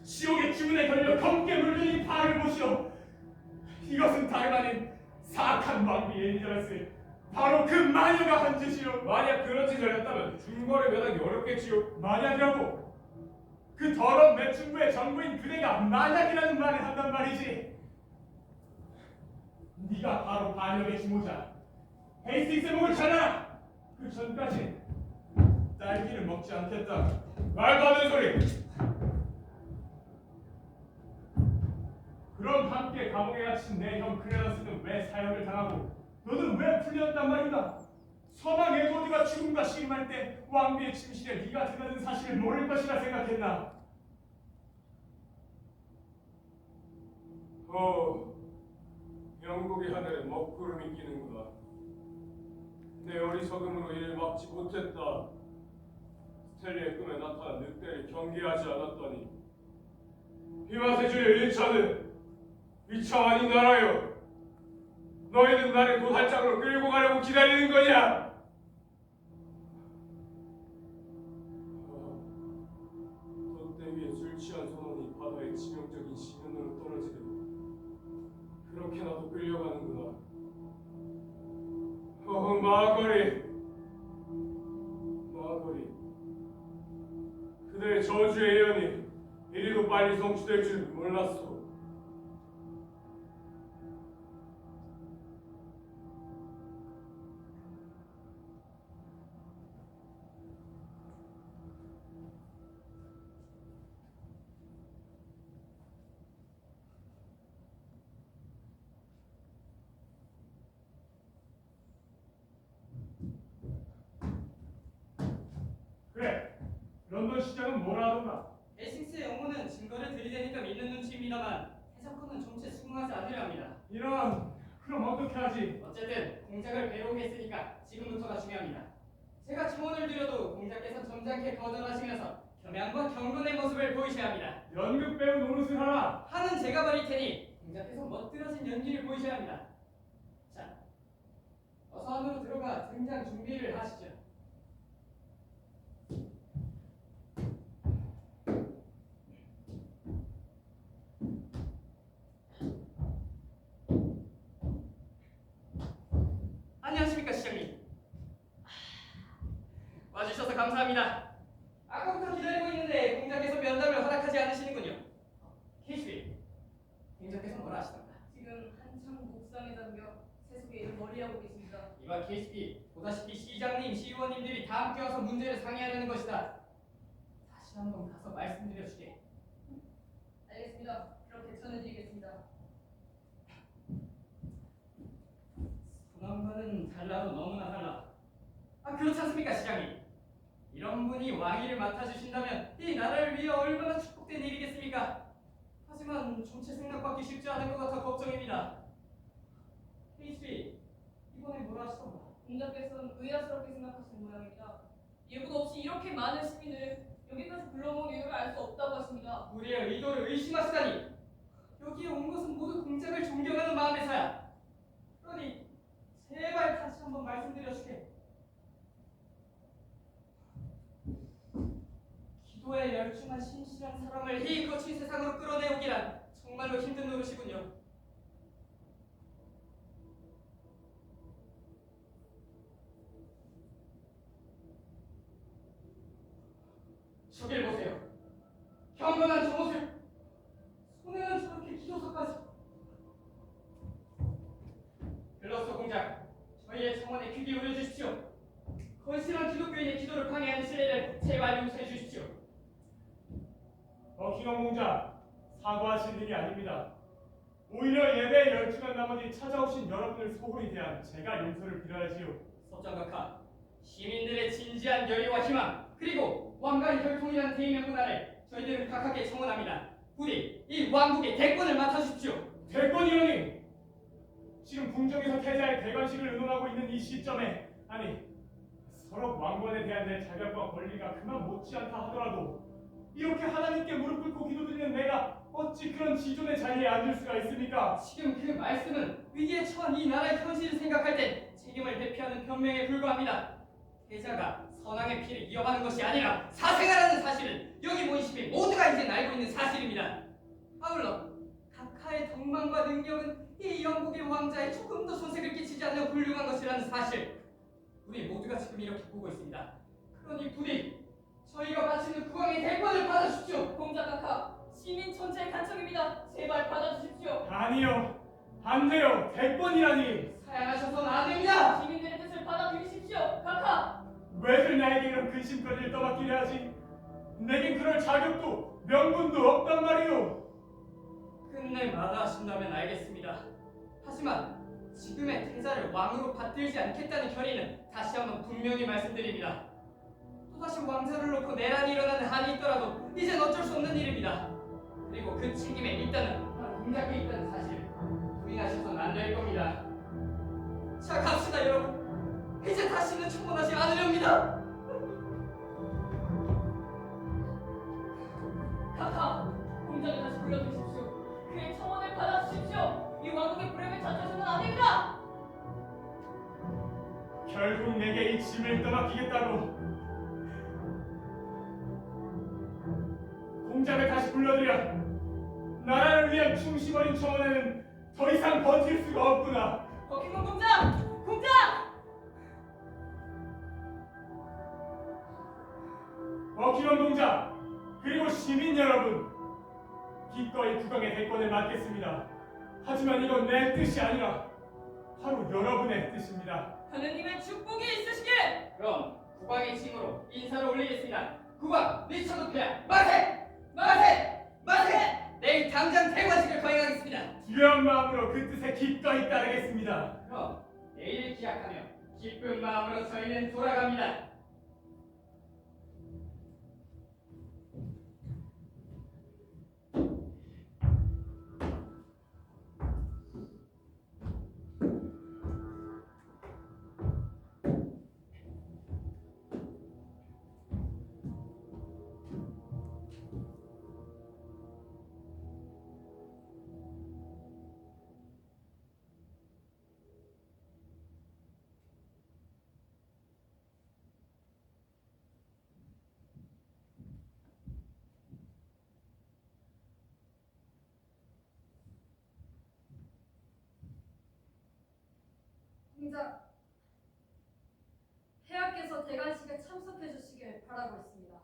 지옥의 주문에 걸려 검게 물든 이 발을 보시오. 이것은 다름 아닌 사악한 왕비 엘리자베스, 바로 그 마녀가 한 짓이오. 만약 그런 짓을 했다면 중벌을 면하기 어렵겠지요. 만약이라고? 그 더러운 매춘부의 정부인 그대가 만약이라는 말을 한단 말이지. 네가 바로 반역의 주모자 헤이스틱스의 목을 잘라라. 그 전까지 딸기를 먹지 않겠다. 말도 안 되는 소리! 그럼 함께 감옥에 갇힌 내 형 크레너스는 왜 사형을 당하고 너는 왜 풀려났단 말인가? 선왕 에드워드가 죽음과 씨름할 때 왕비의 침실에 네가 들어가는 사실을 모를 것이라 생각했나? 영국의 하늘에 먹구름이 끼는구나. 내 어리석음으로 이를 막지 못했다. 스텔리의 꿈에 나타난 늑대를 경계하지 않았더니 비맛의 주의 일차는 위창하니 나라여, 너희는 나를 도살장으로 끌고 가려고 기다리는 거냐? 돛대 위에 술 취한 선원이 바다에 치명적인 시면으로 떨어지려고 그렇게 나도 끌려가는구나. 마거리, 그대의 저주의 예언이 이리도 빨리 성취될 줄 몰랐소. 그래, 런던 시장은 뭐라 하던가? 헤이스틱스의 영문은 증거를 들이대니까 믿는 눈치입니다만 해석권은 정체 수긍하지 않으려 합니다. 이런, 그럼 어떻게 하지? 어쨌든 공작을 배우겠으니까 지금부터가 중요합니다. 제가 청혼을 드려도 공작께서 점잖게 거절하시면서 겸양과 경건의 모습을 보이셔야 합니다. 연극 배우 노릇을 하라. 하는 제가 버릴 테니 공작께서 멋들어진 연기를 보이셔야 합니다. 자, 어서 안으로 들어가 등장 준비를 하시죠. 안녕하십니까 시장님. 와주셔서 감사합니다. 아까부터 기다리고 있는데 공작께서 면담을 허락하지 않으시는군요. 케이스비, 공작께서 뭐라 하시던가? 지금 한창 묵상에 잠겨 세속의 일을 머리하고 계십니다. 이봐 케이스비, 보다시피 시장님, 시의원님들이 다 함께 와서 문제를 상의하려는 것이다. 다시 한번 가서 말씀드려주게. 알겠습니다. 그렇게 전해드리겠습니다. 소남과는 달라도 너무나 달라. 아 그렇지 않습니까 시장님? 이런 분이 왕위를 맡아주신다면 이 나라를 위해 얼마나 축복된 일이겠습니까? 하지만 정체 생각받기 쉽지 않을 것 같아 걱정입니다. 케이스비, 이번에 뭐라 하시던가? 공작께서는 의아스럽게 생각하시는 모양입니다. 예고도 없이 이렇게 많은 시민을 여기까지 불러모은 이유를 알 수 없다고 하십니다. 우리의 의도를 의심하시다니. 여기에 온 것은 모두 공작을 존경하는 마음에서야. 그러니 제발 다시 한번 말씀드려주게. 기도에 열중한 신실한 사람을 이 거친 세상으로 끌어내오기란 정말로 힘든 노릇이군요. 저길 보세요. 경건한 저 모습. 손에는 저렇게 기도서까지. 글로서 공작, 저희의 청원에 귀 기울여 주십시오. 건실한 기독교인의 기도를 방해하는 실례를 제발 용서해 주십시오. 버킹엄 공작, 사과하실 일이 아닙니다. 오히려 예배에 열중한 나머지 찾아오신 여러분을 소홀히 대한 제가 용서를 빌어야지요. 섭정각하, 시민들의 진지한 열의와 희망, 그리고 왕가의 혈통이라는 대의명 문화를 저희들은 각하께 청원합니다. 부디 이 왕국의 대권을 맡아주십시오. 대권이라니! 지금 궁정에서 태자의 대관식을 의논하고 있는 이 시점에, 아니 서로 왕권에 대한 내 자격과 권리가 그만 못지않다 하더라도 이렇게 하나님께 무릎 꿇고 기도드리는 내가 어찌 그런 지존의 자리에 앉을 수가 있습니까? 지금 그 말씀은 위기에 처한 이 나라의 현실을 생각할 땐 책임을 회피하는 변명에 불과합니다. 태자가 선왕의 피를 이어가는 것이 아니라 사생아라는 사실은 여기 모인 시민 모두가 이제 알고 있는 사실입니다. 아울러 각하의 덕망과 능력은 이 영국의 왕자에 조금 더 손색을 끼치지 않는 훌륭한 것이라는 사실, 우리 모두가 지금 이렇게 보고 있습니다. 그러니 부디 저희가 바치는 국왕의 대권을 받아주십시오. 공자 각하, 시민 전체의 간청입니다. 제발 받아주십시오. 아니요, 안 돼요. 대권이라니! 사양하셔서는 안 됩니다. 시민들의 뜻을 받아들이십시오. 각하! 왜들 나에게 이런 근심거리를 떠맡기려 하지? 내겐 그럴 자격도 명분도 없단 말이오. 끝내 마다하신다면 알겠습니다. 하지만 지금의 태자를 왕으로 받들지 않겠다는 결의는 다시 한번 분명히 말씀드립니다. 또다시 왕자를 놓고 내란이 일어나는 한이 있더라도 이젠 어쩔 수 없는 일입니다. 그리고 그 책임에 일단은 공작에 있다는 사실 부인하셔서는 안 될 겁니다. 자, 갑시다 여러분. 이제 다시는 청원하지 않으렵니다. 각하! 공자를 다시 불러주십시오. 그의 청원을 받아주십시오. 이 왕국의 불행을 찾아서는 안 됩니다. 결국 내게 이 짐을 떠맡기겠다고. 공자를 다시 불러들여. 나라를 위한 충심 어린 청원에는 더 이상 버틸 수가 없구나. 버킹엄 공장! 공장! 버킹엄 공자, 그리고 시민 여러분, 기꺼이 국왕의 대권을 맡겠습니다. 하지만 이건 내 뜻이 아니라 바로 여러분의 뜻입니다. 하느님의 축복이 있으시길! 그럼 국왕의 칭으로 인사를 올리겠습니다. 국왕 리처드 만세! 만세! 만세! 내일 당장 대관식을 거행하겠습니다. 두려운 마음으로 그 뜻에 기꺼이 따르겠습니다. 그럼 내일을 기약하며 기쁜 마음으로 저희는 돌아갑니다. 공자, 폐하께서 대관식에 참석해 주시길 바라고 있습니다.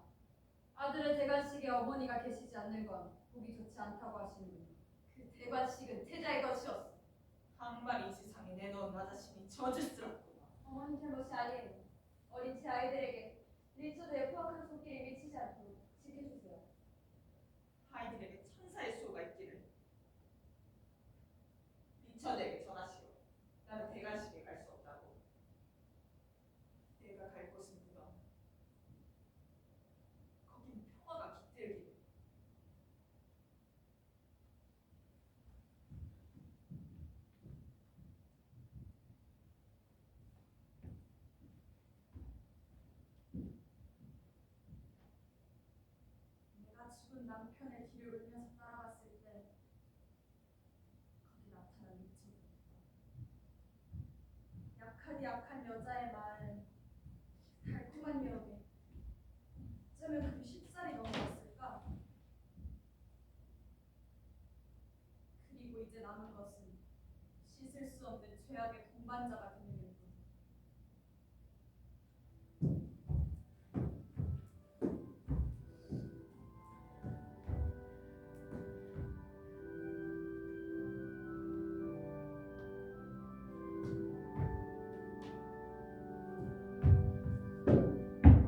아들의 대관식에 어머니가 계시지 않는 건 보기 좋지 않다고 하시니 그 대관식은 태자의 것이었어. 항마리 이 세상에 내놓은 나 자신이 저질스럽구나. 어머니 잘못이 아니에요. 어린 제 아이들에게 리처드의 포악한 손길이 미치지 않도록 지켜주세요. 아이들에게 천사의 수호가 있기를. 리처드에게 전하시오. 나는 대관식에 갈 수 없다고. 내가 갈 곳은 무덤. 거긴 평화가 깃들기를. 내가 죽은 남편의 뒤를 울면서 따라갔을 때 거기 나타난 미친놈이다. 약하디 약한 여자의 말, 달콤한 미역에 어쩌면 그리 쉽사리 넘어갔을까? 그리고 이제 남은 것은 씻을 수 없는 죄악의 동반자가 되는 일뿐.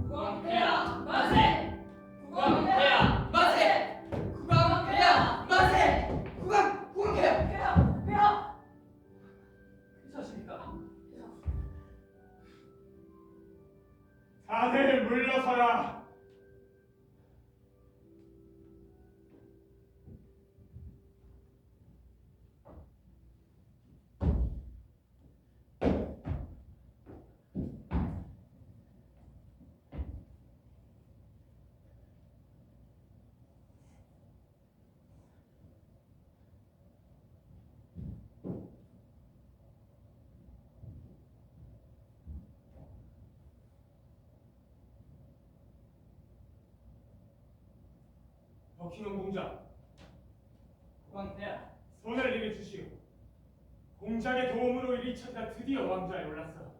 국왕폐하 만세! 국왕폐하 만세! 국왕폐하 만세! 국왕폐하! 폐하 다들 물러서라. 버킹엄 공작, 국왕 폐하, 손을 내려주시오. 공작의 도움으로 리처가 드디어 왕좌에 올랐어.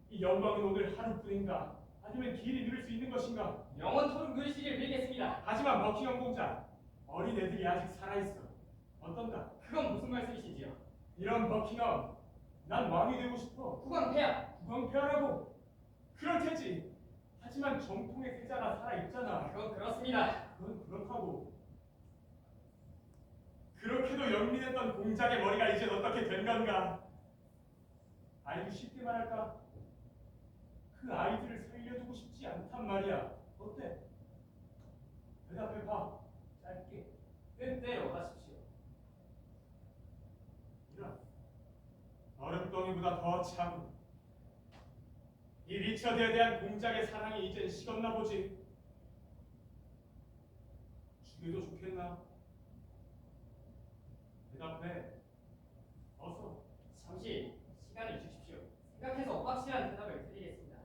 이 영광은 오늘 하루뿐인가? 아니면 길이 누릴 수 있는 것인가? 영원토록 누리시길 빌겠습니다. 하지만 버킹엄 공작, 어린애들이 아직 살아있어. 어떤가? 그건 무슨 말씀이시지요? 이런 버킹엄, 난 왕이 되고 싶어. 국왕 폐하, 국왕폐하라고. 그럴 테지. 하지만 정통의 세자가 살아있잖아. 그건 그렇습니다. 그건 그렇다고. 그렇게도 영민했던 공작의 머리가 이젠 어떻게 된 건가? 아이고 쉽게 말할까? 그 아이들을 살려두고 싶지 않단 말이야. 어때? 대답해봐. 짧게. 뜻대로 하십시오. 이런 얼음덩이보다 더 차고 이 리처드에 대한 공작의 사랑이 이젠 식었나 보지. 죽여도 좋겠나? 대답해. 어서. 잠시 시간을 주십시오. 생각해서 확실한 대답을 드리겠습니다.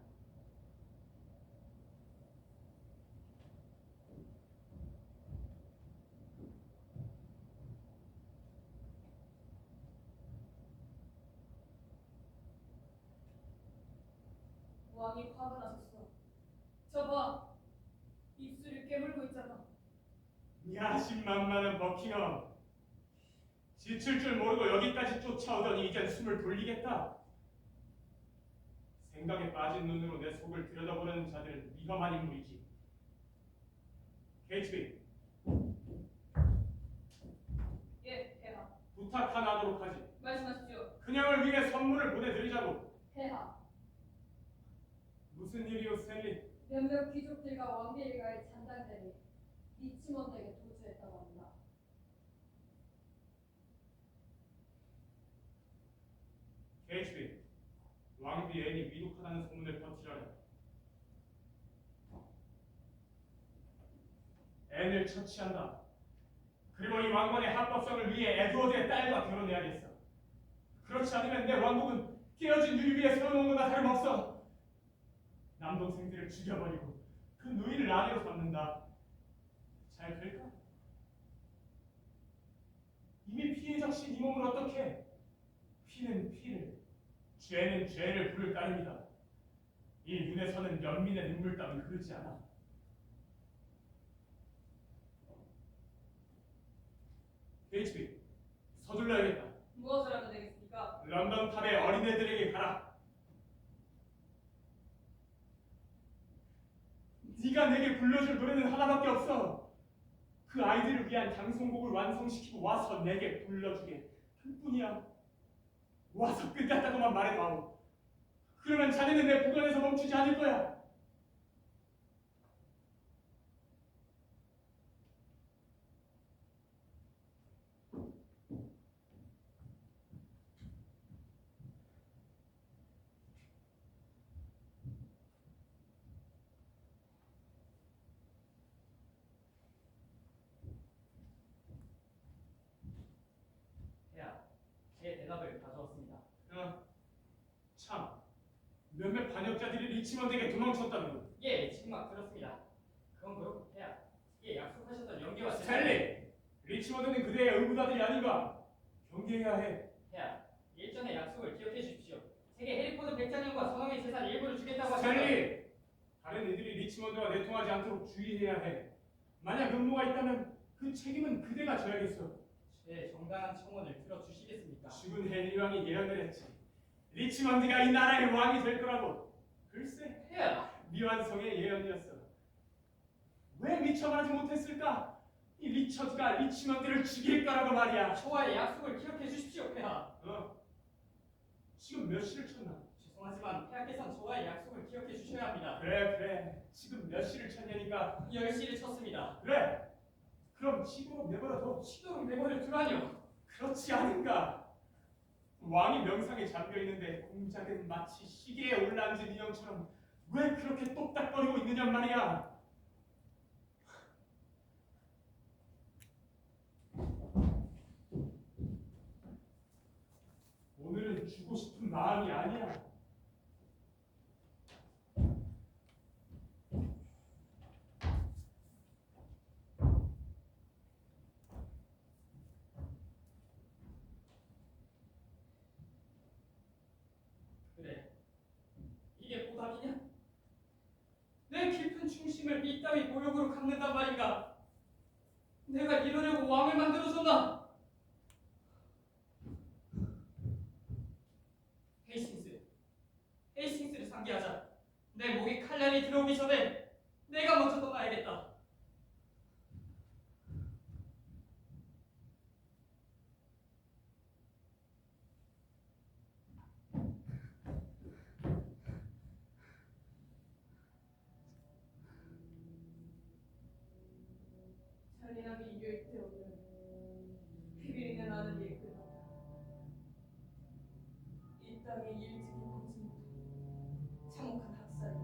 왕이 화가 나셨어. 저봐, 입술을 깨물고 있잖아. 야심만만한 버킹엄. 지칠 줄 모르고 여기까지 쫓아오더니 이젠 숨을 돌리겠다. 생각에 빠진 눈으로 내 속을 들여다보는 자들은 위험한 인물이지. 게이츠비, 예, 폐하. 부탁 하나 하도록 하지. 말씀하십시오. 그냥을 위해 선물을 보내드리자고. 폐하, 무슨 일이오, 스탠리? 몇몇 귀족들과 왕비 일가의 잔당들이 리치먼드에게 도주했다고 합니다. 게이츠비, 왕비 앤이 위독하다는 소문을 퍼뜨려라. 앤을 처치한다. 그리고 이 왕권의 합법성을 위해 에드워드의 딸과 결혼해야겠어. 그렇지 않으면 내 왕국은 깨어진 유리 위에 세워놓은 것과 다름없어. 남동생들을 죽여버리고 그 누이를 아내로 삼는다. 잘 될까? 이미 피해 적신 이 몸을 어떻게? 피는 피를, 죄는 죄를 부를 따릅니다. 이 눈에서는 연민의 눈물 따윈 흐르지 않아. 게이츠비, 서둘러야겠다. 무엇을 하면 되겠습니까? 런던 탑의 어린애들에게 가라. 네가 내게 불러줄 노래는 하나밖에 없어. 그 아이들을 위한 장송곡을 완성시키고 와서 내게 불러주게. 그뿐이야. 와서 끝났다고만 말해봐오. 그러면 자네는 내 보관에서 멈추지 않을 거야. 폐하, 제 대답을 가져왔습니다. 참, 몇몇 반역자들이 리치먼드에게 도망쳤다는. 예, 지금 막 들었습니다. 그건 그렇고 폐하, 예, 약속하셨던 연계와 스탠리! 리치먼드는 그대의 의무다들이 아닌가? 경계해야 해. 폐하, 일전의 약속을 기억해 주십시오. 제게 해리포드 백장년과 선왕의 재산 일부를 주겠다고 하셨던 스탠리! 다른 이들이 리치먼드와 내통하지 않도록 주의해야 해. 만약 음모가 있다면 그 책임은 그대가 져야겠어. 제 정당한 청원을 들어주시겠습니까? 죽은 헨리 왕이 예언을 했지. 리치먼드가 이 나라의 왕이 될 거라고. 글쎄, 폐하, 미완성의 예언이었어. 왜 미처 말하지 못했을까? 이 리처드가 리치먼드를 죽일 거라고 말이야. 저와의 약속을 기억해 주십시오, 폐하. 지금 몇 시를 쳤나? 죄송하지만 폐하께서는 저와의 약속을 기억해 주셔야 합니다. 그래. 지금 몇 시를 쳤냐니까. 10시를 쳤습니다. 그래. 그럼 치도록 내버려둬. 치도록 내버려 두라니요. 그렇지 않은가? 왕이 명상에 잠겨 있는데 공작은 마치 시계에 올라앉은 인형처럼 왜 그렇게 똑딱거리고 있느냔 말이야. 오늘은 주고 싶은 마음이 아니야. 그래, 이게 보답이냐? 내 깊은 충심을 이따위 모욕으로 갚는단 말인가? 내가 이러려고 왕을 만들어줬나? 헤이싱스를 상대하자. 내 목에 칼날이 들어오기 전에 내가 먼저 떠나야겠다. 잔인하게 일요일 때 오늘 비비리는 아는 일이 끝났다. 이 땅에 일찍이 보지 못한 참혹한 학살이다.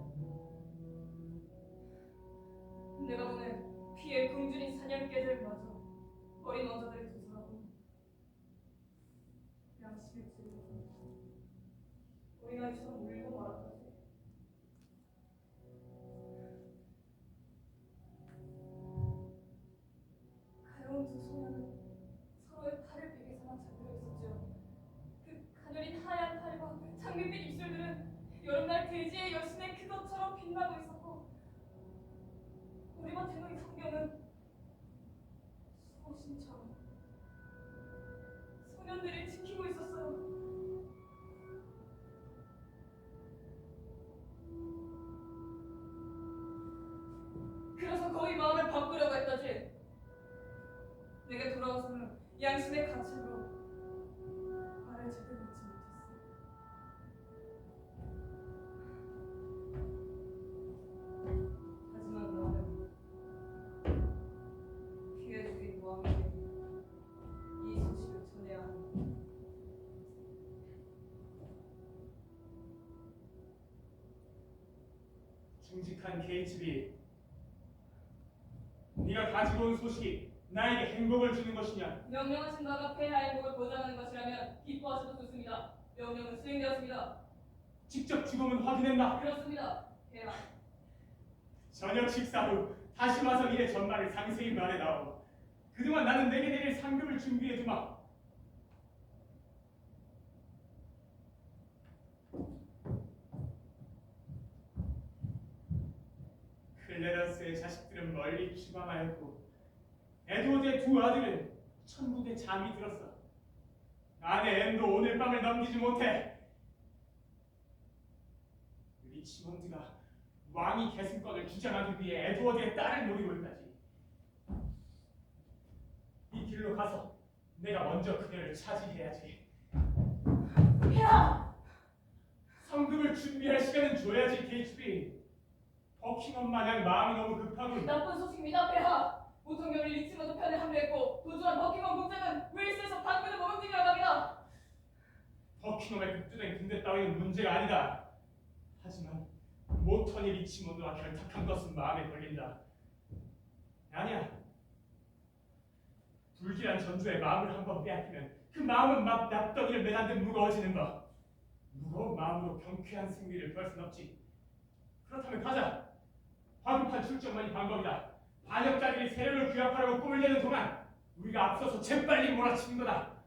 내가 오늘 피해 굶주린 사냥개들 마저 어린 왕자들을 조사하고 양심의 찔러 어린아이처럼 울고 말았다지. 가여운 두 소녀는 서로의 팔을 베개 삼아 잠들어 있었지요. 그 가녀린 하얀 팔과 장밋빛 입술들은 여름날 대지의 여신의 그것처럼 빛나고 있었고 우리만 대노이 성경은 수호신처럼 소년들을 지키고 있었어요. 그래서 거의 마음을 바꾸려고 했다지. 내게 돌아와서는 양심의 가책으로 말을 제대로 듣지 못했어. 하지만 나는 피해 주인 왕에게 이 소식을 전해야 한다. 충직한 KHB, 네가 가지고 온 소식이 나에게 행복을 주는 것이냐? 명령하신 바가 폐하의 행복을 보장하는 것이라면 기뻐하셔도 좋습니다. 명령은 수행되었습니다. 직접 죽음은 확인했나? 그렇습니다. 폐하. 저녁 식사 후 다시 와서 일의 전말을 상세히 말해다오. 그동안 나는 내게 내릴 상급을 준비해주마. 클레런스의 자식들은 멀리 추방하였고 에드워드의 두 아들은 천국에 잠이 들었어. 아내 엠도 오늘 밤을 넘기지 못해. 리치몬드가 왕이 계승권을 주장하기 위해 에드워드의 딸을 노리고 있다지. 이 길로 가서 내가 먼저 그녀를 차지해야지. 폐하! 성급을 준비할 시간은 줘야지, KHB. 버킹엄 마냥 마음이 너무 급하군. 나쁜 소식입니다, 폐하. 보통령이 리치모드 편에 합류했고 도주한 버킹엄 공장은 웨일스에서 당근을 먹은 중이라고 합니다. 버킹엄의 급조된 군대 따위는 문제가 아니다. 하지만 모턴이 리치몬드와 결탁한 것은 마음에 걸린다. 아니야. 불길한 전주에 마음을 한번 빼앗기면 그 마음은 막 납덩이를 매단 듯 무거워지는 것. 무거운 마음으로 경쾌한 승리를 구할 순 없지. 그렇다면 가자. 화급한 출정만이 방법이다. 반역자들이 세력을 규합하려고 꿈을 내는 동안 우리가 앞서서 재빨리 몰아치는 거다.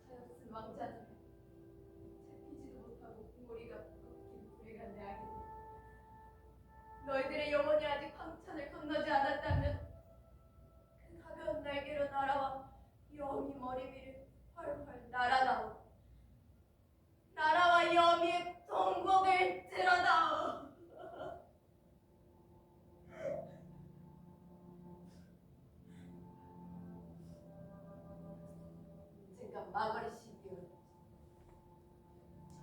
사역슨 왕자들 잡히지도 못하고 머리가 꺾인 불행한 내 아기들, 너희들의 영혼이 아직 황천을 건너지 않았다면 그 가벼운 날개로 날아와 영이 머리 위를 바로 마거리 시비였지.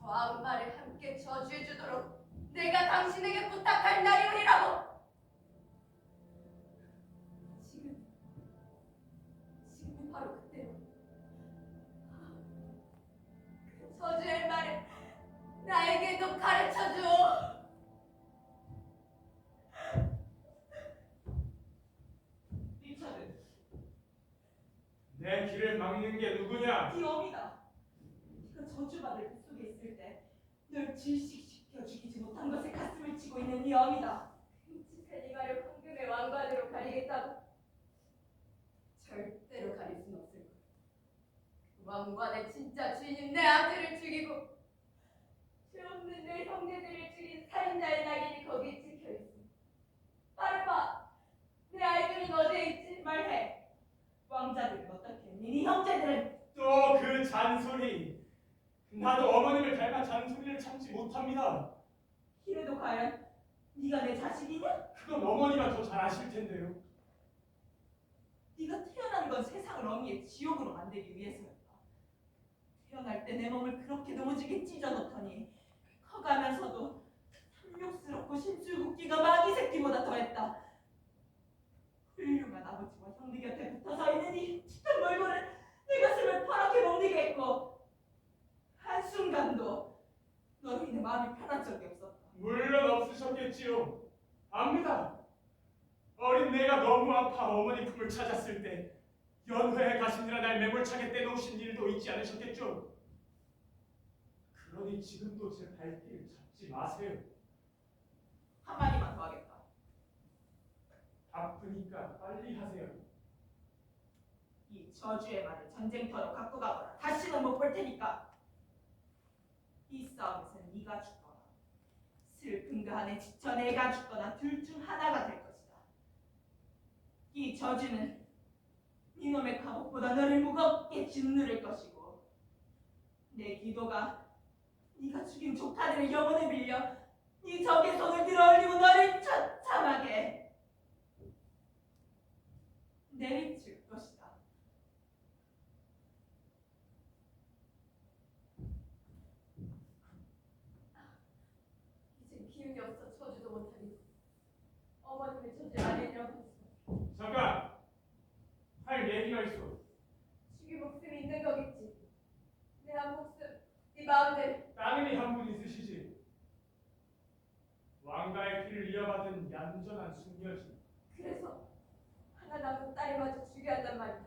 저 악마를 함께 저주해주도록 내가 당신에게 부탁할 날이 오리라고. 지금이 바로 그때로. 그 저주의 말을 나에게도 가르쳐줘. 리처드, 내 길을 막는 게 누구냐? 네 어미다. 네가 저주받을 그 속에 있을 때 널 질식시켜 죽이지 못한 것에 가슴을 치고 있는 네 어미다. 끔찍한 이 말을 황금의 왕관으로 가리겠다고? 절대로 가릴 순 없을 거야. 그 왕관의 진짜 주인은 내 아들을 죽이고 죄 없는 내 형제들을 죽인 살인자의 낙인이 거기에 찍혀있어. 말해봐. 내 아이들은 어디에 있지? 말해. 왕자들은 어떻게 했니? 네 형제들은 또 그 잔소리. 나도 어머님을 닮아 잔소리를 참지 못합니다. 이래도 과연 네가 내 자식이냐? 그건 어머니가 더 잘 아실 텐데요. 네가 태어난 건 세상을 어미의 지옥으로 만들기 위해서였다. 태어날 때 내 몸을 그렇게 너무지게 찢어놓더니 커가면서도 탐욕스럽고 심술궂기가 마귀 새끼보다 더했다. 훌륭한 아버지와 형네 곁에 붙어서 있는 이 짙은 몰골은 내 가슴을 파랗게 멍들게 했고 한순간도 너로 인해 마음이 편한 적이 없었다. 물론 없으셨겠지요. 압니다. 어린 내가 너무 아파 어머니 품을 찾았을 때 연회에 가시느라 날 매몰차게 떼놓으신 일도 있지 않으셨겠죠? 그러니 지금도 제 발길을 잡지 마세요. 한마디만 더 하겠다. 바쁘니까 빨리 하세요. 이 저주의 말을 전쟁터로 갖고 가거라. 다시는 못 볼 테니까. 이 싸움에서는 네가 죽거나 슬픈 그 안에 지쳐 내가 죽거나 둘 중 하나가 될 것이다. 이 저주는 이놈의 감옥보다 너를 무겁게 짓누를 것이고 내 기도가 네가 죽인 조카들의 영혼을 빌려 네 적의 손을 들어올리고 너를 처참하게 내리칠 것이다. 이제 기운이 없어 저주도 못하니 어머님의 저주 아니라고 했어. 잠깐! 할 얘기가 있어. 죽일 목숨이 있는 거겠지. 내 한 목숨, 네 마음대로. 따님이 한 분 있으시지. 왕가의 피를 이어받은 얌전한 숙녀지. 그래서 하나 남은 딸이마저 죽여야 한단 말이야.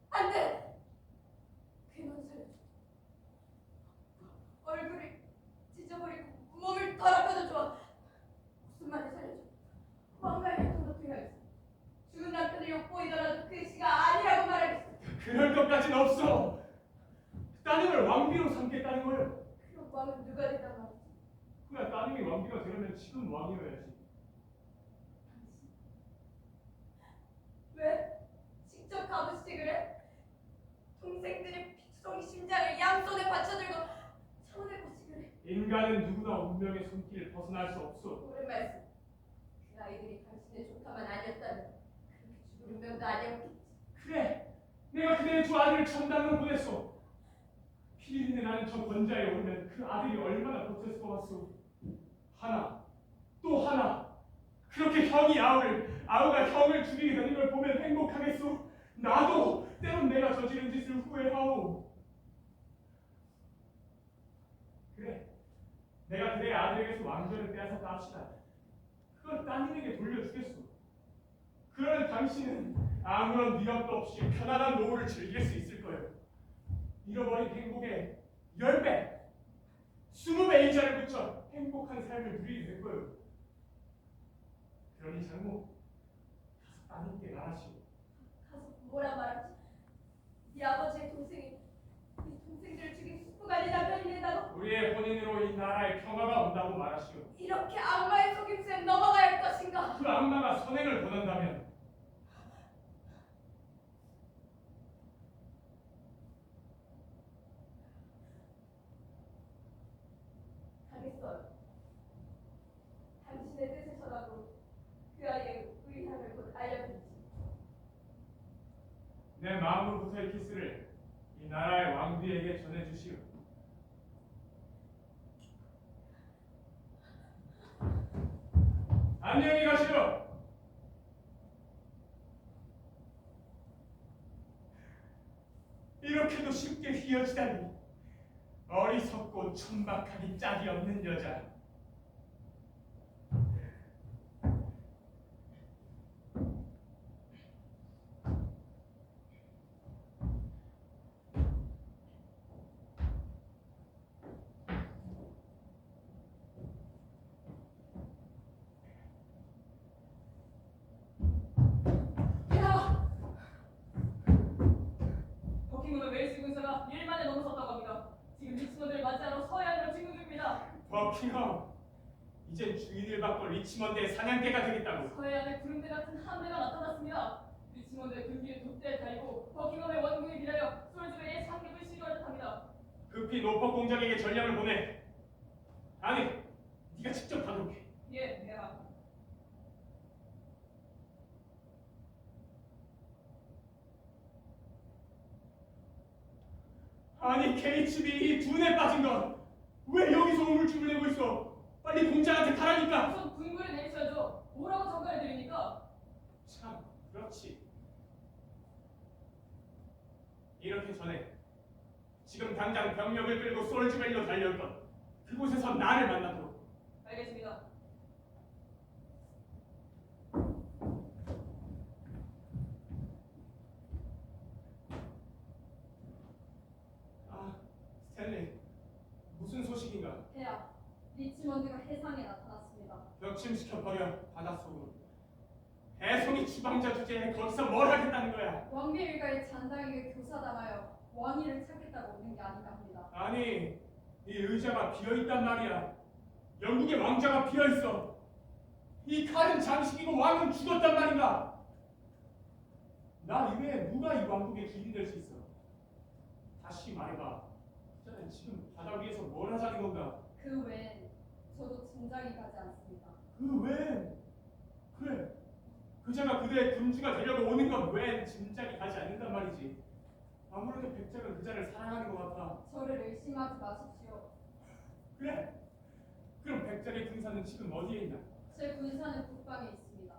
안 돼! 그만 살려줘. 얼굴을 찢어버리고 몸을 더럽혀도 좋아. 목숨만을 살려줘. 왕가의 고통도 필요했어. 죽은 남편을 욕보이더라도 그 시가 아니라고 말하겠어. 그럴 것까진 없어. 따님을 왕비로 삼겠다는 거예요. 그럼 왕은 누가 되단 말이지? 그야 따님이 왕비가 되려면 지금 왕이어야지. 왜? 직접 가보시지 그래? 동생들의 피투성이 심장을 양손에 받쳐들고 차원해보시 그래? 인간은 누구나 운명의 손길을 벗어날 수 없어. 옳은 말씀. 그 아이들이 당신의 조카만 아니었다면 그렇게 죽을 운명도 아니었겠지. 그래, 내가 그대의 두 아들을 천당으로 보냈어. 피리린내 나는 저 권자에 오르면 그 아들이 얼마나 버텼을 것 같소. 하나, 또 하나. 그렇게 형이 아우가 형을 죽이게 되는 걸 보면 행복하겠소. 나도 때론 내가 저지른 짓을 후회하오. 그래, 내가 그대의 아들에게서 왕좌를 빼앗았다 합시다. 그걸 따님에게 돌려주겠소. 그러면 당신은 아무런 위협도 없이 편안한 노후를 즐길 수 있을 거예요. 잃어버린 행복에 10배, 20배 이자를 붙여 행복한 삶을 누리게 될 거예요. 그러니 장모, 가서 따님께 말하시오. 가서 뭐라 말하지? 네 아버지의 동생이 네 동생들을 죽인 수부간이 남편이 된다고? 우리의 혼인으로 이 나라에 평화가 온다고 말하시오. 이렇게 악마의 속임수에 넘어가야 할 것인가? 그 악마가 선행을 권한다면 하겠어요. 당신의 뜻을 전하고 그 아이의 의향을 곧 알려드리지. 내 마음으로부터의 키스를 이 나라의 왕비에게 전해주시오. 안녕히 가시오. 이렇게도 쉽게 휘어지다니. 어리석고 천박하기 짝이 없는 여자. 폐하! 버킹엄의 웨일스 군사가 1일 만에 넘어섰다고 합니다. 지금 리치먼드를 맞이하러 서해안으로 진군 중입니다. 버킹엄, 이젠 주인을 바꿔 리치먼드의 사냥개가 되겠다고. 서해안에 구름대 같은 함대가 나타났습니다. 리치먼드의 군기를 돛대에 달고 버킹엄의 원군을 기다려 솔즈베이의 상륙을 시도할 듯합니다. 급히 노포 공작에게 전략을 보내. 아니, 네가 직접 가도록 해. 예, 폐하. 아니, KHB 둔에 빠진 건 왜 여기서 우물쭈물 내고 있어? 빨리 공장한테 가라니까. 우선 군부를 내리셔야죠. 뭐라고 전가를 드립니까? 참, 그렇지. 이렇게 전에 지금 당장 병력을 끌고 솔즈벨로 달려올 것. 그곳에서 나를 만나도록. 알겠습니다. 아, 스탠리, 무슨 소식인가? 폐하, 리치먼드가 해상에 나타났습니다. 격침시켜 버려 바닷속으로. 해송이 주방자 주제에 거기서 뭘 하겠다는 거야? 왕비 일가의 잔당에게 교사당하여 왕위를 찾겠다고 오는 게 아닌가 합니다. 아니, 이 의자가 비어있단 말이야. 영국의 왕자가 비어있어. 이 칼은 장식이고 왕은 죽었단 말인가? 나 이외에 누가 이 왕국의 주인이 될 수 있어? 다시 말해봐. 자넨 지금 바다 위에서 뭘 하자는 건가? 그 외엔 저도 짐작이 가지 않습니다. 그 왜? 그래. 그자가 그대의 군주가 되려고 오는 건 왜 짐작이 가지 않는단 말이지. 아무래도 백작은 그자를 사랑하는 것 같아. 저를 의심하지 마십시오. 그래. 그럼 백작의 군사는 지금 어디에 있나? 제 군사는 북방에 있습니다.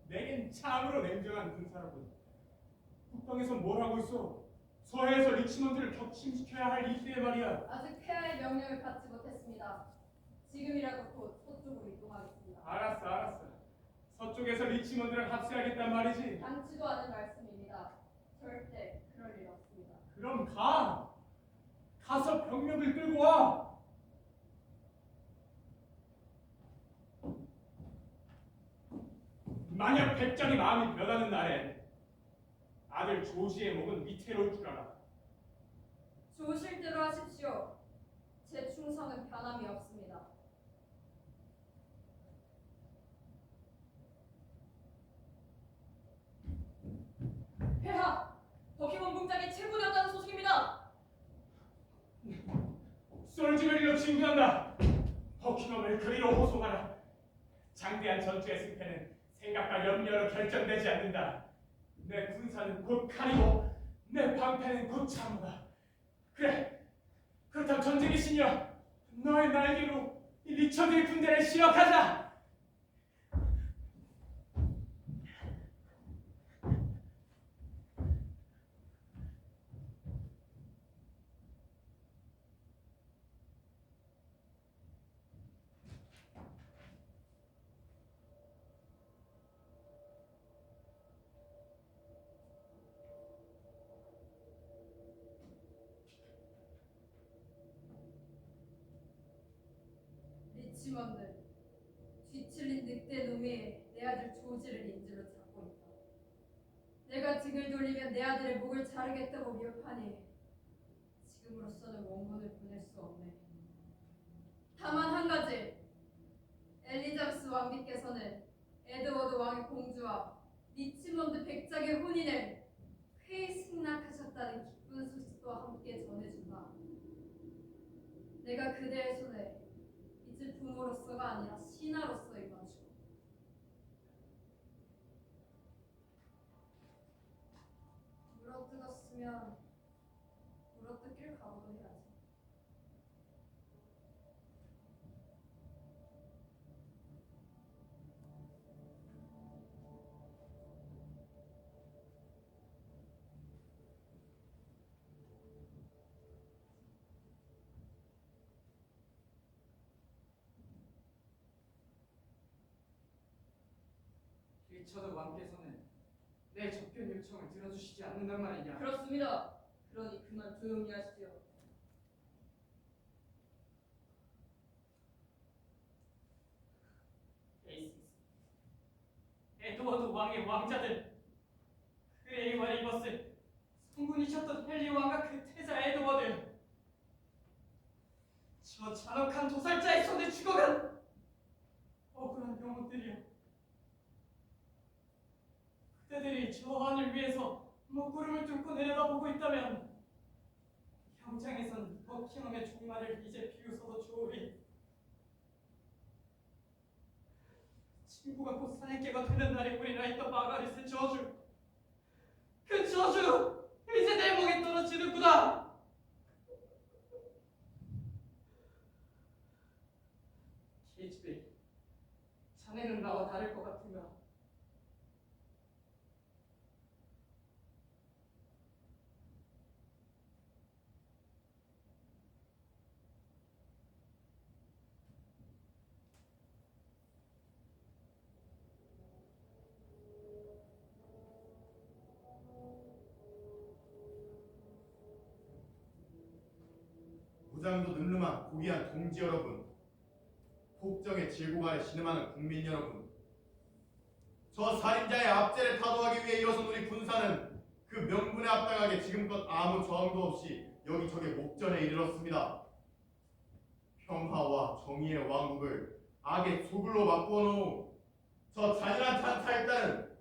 내겐 참으로 냉정한 군사라고. 북방에서 뭘 하고 있어? 서해에서 리치먼드를 격침시켜야 할 이때에 말이야. 아직 폐하의 명령을 받지 못했습니다. 지금이라도 곧 서쪽으로 이동하겠습니다. 알았어. 서쪽에서 리치먼드를 합세하겠단 말이지. 당치도 않은 말씀입니다. 절대 그럴 일 없습니다. 그럼 가. 가서 병력을 끌고 와. 만약 백작이 마음이 변하는 날엔 아들 조지의 목은 위태로울 줄 알아. 좋으실 대로 하십시오. 제 충성은 변함이 없습니다. 폐하! 버킹엄 공장이 체포되었다는 소식입니다. 솔즈베리로 진군한다. 버킹엄을 그리로 호송하라. 장대한 전투의 승패는 생각과 염려로 결정되지 않는다. 내 군사는 곧 칼이고 내 방패는 곧 창호다. 그래, 그렇다면 전쟁의 신이여, 너의 날개로 이 리처드의 군대를 시력하자. 리치먼드, 뒤틀린 늑대 놈이 내 아들 조지를 인질로 잡고 있다. 내가 등을 돌리면 내 아들의 목을 자르겠다고 위협하니 지금으로서는 원군을 보낼 수 없네. 다만 한 가지, 엘리자베스 왕비께서는 에드워드 왕의 공주와 리치먼드 백작의 혼인을 쾌히 승낙하셨다는 기쁜 소식도 함께 전해준다. 내가 그대의 손에 이제 부모로서가 아니라 신하로서 임하시고 물어뜯었으면 리처드 왕께서는 내 접견 요청을 들어주시지 않는단 말이냐? 그렇습니다. 그러니 그만 조용히 하시죠. 에이시스, 에드워드 왕의 왕자들, 그레이와 리버스, 성군이셨던 헨리 왕과 그 태자 에드워드, 저 잔혹한 도살자의 손에 죽어간 억울한 영혼들이여. 그대들이 저 하늘 위에서 먹구름을 뚫고 내려다보고 있다면 경장에선 버킹엄의 종말을 이제 비웃어도 좋으리. 친구가 곧 사내개가 되는 날이 우리나 있던 마가릿의 저주, 그 저주 이제 내 목에 떨어지는구나. 케이츠비, 자네는 나와 다를 것 같은가? 무장도 늠름한 고귀한 동지 여러분, 폭정의 질곡 아래 신음하는 국민 여러분, 저 살인자의 압제를 타도하기 위해 일어선 우리 군사는 그 명분에 합당하게 지금껏 아무 저항도 없이 여기저기 목전에 이르렀습니다. 평화와 정의의 왕국을 악의 소굴로 바꾸어 놓은 저 잔인한 찬탈단은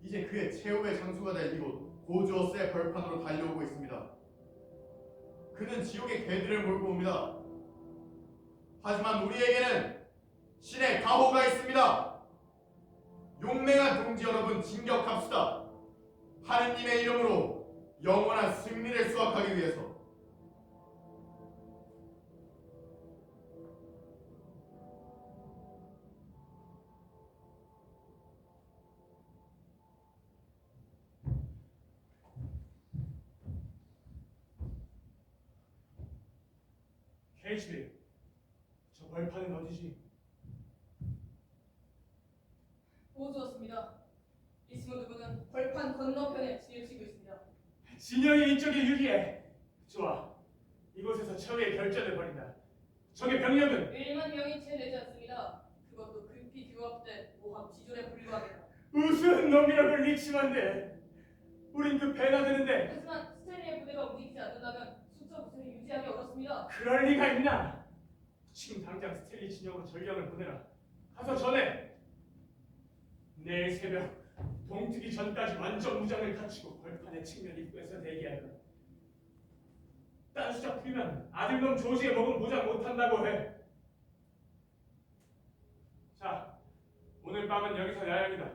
이제 그의 최후의 장소가 될 이곳 고주어스의 벌판으로 달려오고 있습니다. 그는 지옥의 개들을 몰고 옵니다. 하지만 우리에게는 신의 가호가 있습니다. 용맹한 동지 여러분, 진격합시다. 하느님의 이름으로 영원한 승리를 수확하기 위해서. 케이츠비, 저 벌판은 어디지? 보여주었습니다. 리스몬드 군은 벌판 건너편에 진을 치고 있습니다. 진영이 이쪽에 유리해. 좋아. 이곳에서 최후의 결전을 벌인다. 적의 병력은 1만 명이 채 되지 않습니다. 그것도 급히 규합된 모함지졸에 불과하겠다. 무슨 놈이라고 리치만데. 우린 그 배나 되는데 하지만 스탠리의 부대가 움직이지 않는다면 수차 우세를 유지하기 어렵습니다. 그럴 리가 있나? 지금 당장 스텔리 진영으로 전령을 보내라. 가서 전해. 내일 새벽 동트기 전까지 완전 무장을 갖추고 벌판의 측면 입구에서 대기하라. 딴 수작 풀면 아들놈 조지의 목은 보장 못한다고 해. 자, 오늘 밤은 여기서 야영이다.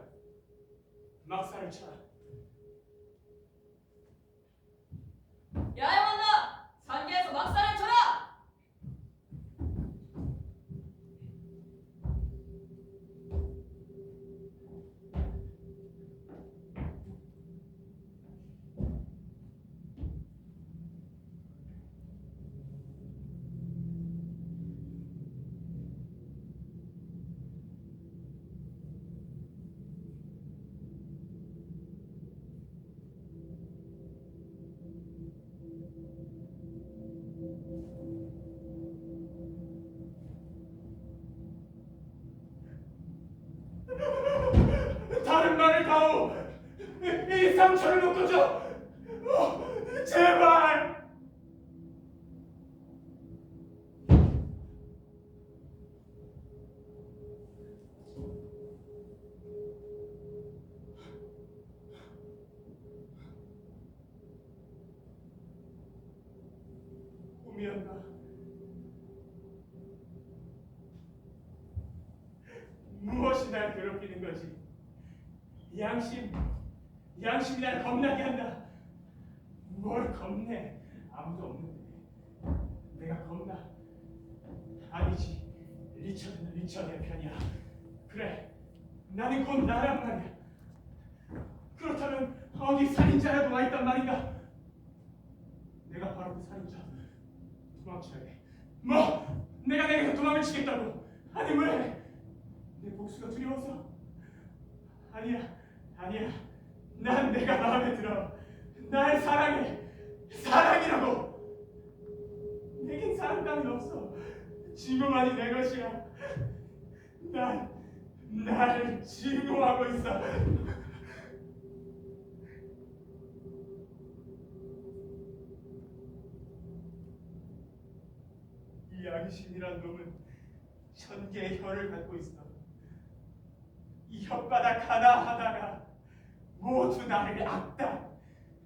막사를 쳐라. 야영한다! 산계에서 막사를 쳐라! 다른 말을 다오. 이 상처를 묶어줘. 제발. 꿈이었나? 무엇이 날 괴롭히는 거지? 양심이 날 겁나게 한다. 뭘 겁내? 아무도 없는데 내가 겁나? 아니지. 리처드는 리처드의 편이야. 그래, 나는 곧 나란 말이야. 그렇다면 어디 살인자라도 와 있단 말인가? 내가 바로 그 살인자. 도망쳐야 돼. 뭐? 내가 내게서 도망을 치겠다고? 아니 왜? 내 복수가 두려워서? 아니야. 난 내가 마음에 들어. 날 사랑해. 사랑이라고. 내겐 사랑 따윈 없어. 증오만이 내 것이야. 나를 증오하고 있어. 이 양심이란 놈은 천개의 혀를 갖고 있어. 이 혓바닥 하나하나가 모두 나를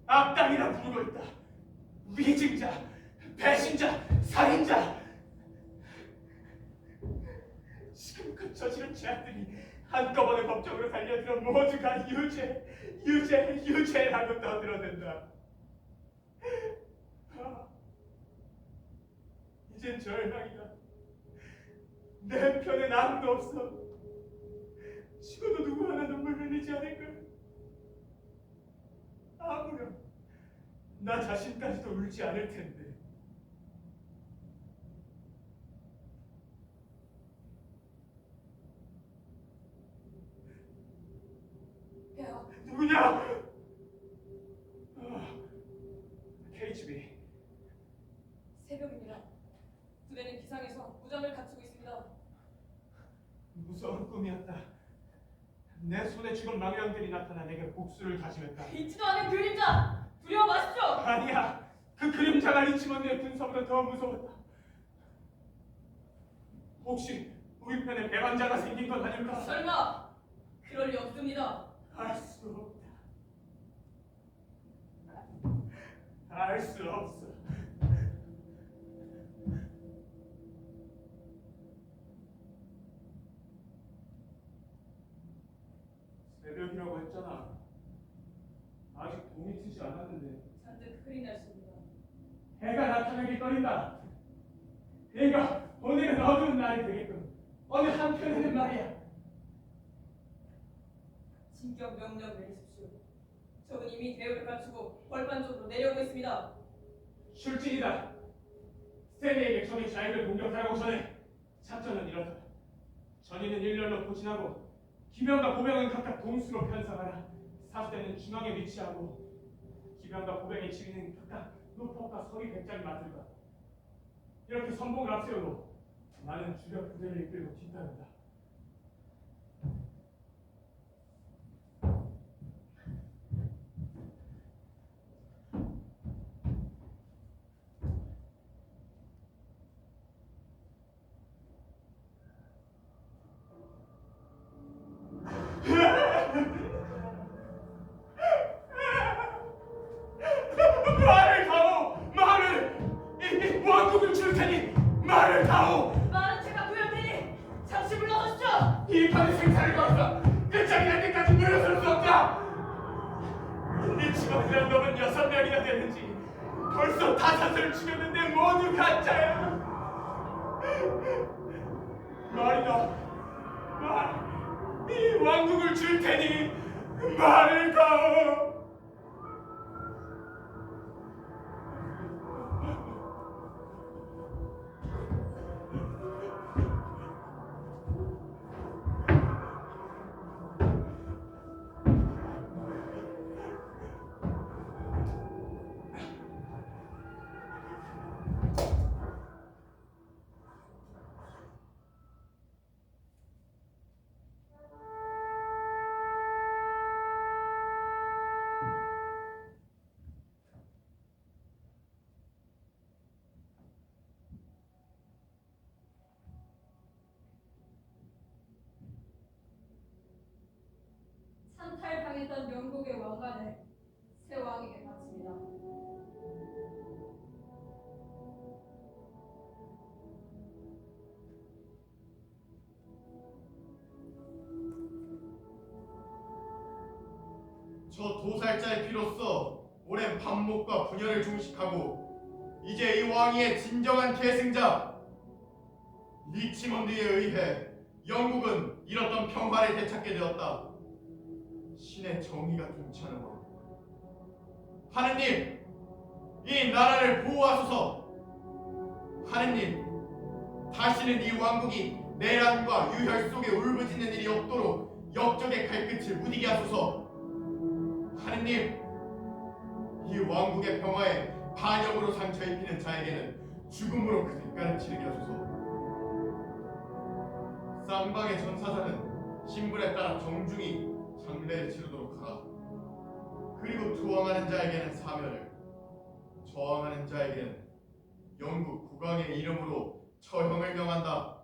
악당이라 부르고 있다. 위증자, 배신자, 살인자. 지금껏 저지른 죄악들이 한꺼번에 법정으로 달려들어 모두가 유죄라고 떠들어댄다. 이젠 절망이다. 내 편엔 아무도 없어. 죽어도 누구 하나 눈물 흘리지 않을까? 아무렴 나 자신까지도 울지 않을 텐데. 폐하, 누구냐? KGB. 새벽입니다. 부대는 비상해서 무장을 갖추고 있습니다. 무서운 꿈이었다. 내 손에 죽은 망령들이 나타나 내게 복수를 다짐했다. 잊지도 않은 그림자! 두려워 마십시오! 아니야. 그 그림자가 리치먼드의 군사보다 더 무서웠다. 혹시 우리 편에 배반자가 생긴 건 아닐까? 설마 그럴 리 없습니다. 알 수 없다. 알 수 없어. 새벽이라고 했잖아. 아직 동이 트지 않았는데. 잔뜩 흐린 날씨입니다. 해가 나타나기 꺼린다. 해가 오늘은 어두운 날이 되겠군. 어느 한편에는 말이야. 진격 명령 내리십시오. 적은 이미 대열을 갖추고 벌판 쪽으로 내려오고 있습니다. 출진이다. 스탠리에게 적이 자인을 공격하라고 전해. 작전은 이렇다. 전인은 일렬로 포진하고 기병과 보병은 각각 동수로 편성하라. 사수대는 중앙에 위치하고 기병과 보병의 지휘는 각각 노폭과 서리 백장이 맡을 것. 이렇게 선봉을 앞세우고 나는 주력 부대를 이끌고 뒤따른다. 말을 다오! 말을! 이 왕국을 줄 테니 말을 다오! 말은 제가 구할 테니 잠시 물러서십시오. 이 판의 생사를 걸어서 끝장이 날 때까지 물러설 수 없다! 리치먼드란 놈은 6명이나 되는지 벌써 5을 죽였는데 모두 가짜야! 말이다! 말! 이 왕국을 줄 테니 말을 다오! 찬탈당했던 영국의 왕관을 새 왕에게 바칩니다. 저 도살자의 피로써 오랜 반목과 분열을 종식하고 이제 이 왕위의 진정한 계승자 리치먼드에 의해 영국은 잃었던 평화를 되찾게 되었다. 신의 정의가 통치하는 왕. 하느님, 이 나라를 보호하소서. 하느님, 다시는 이 왕국이 내란과 유혈 속에 울부짖는 일이 없도록 역적의 칼끝을 무디게 하소서. 하느님, 이 왕국의 평화에 반역으로 상처 입히는 자에게는 죽음으로 그 대가를 치르게 하소서. 쌍방의 전사자는 신분에 따라 정중히 장례를 치르도록 하라. 그리고 투항하는 자에게는 사면을, 저항하는 자에게는 영국 국왕의 이름으로 처형을 명한다.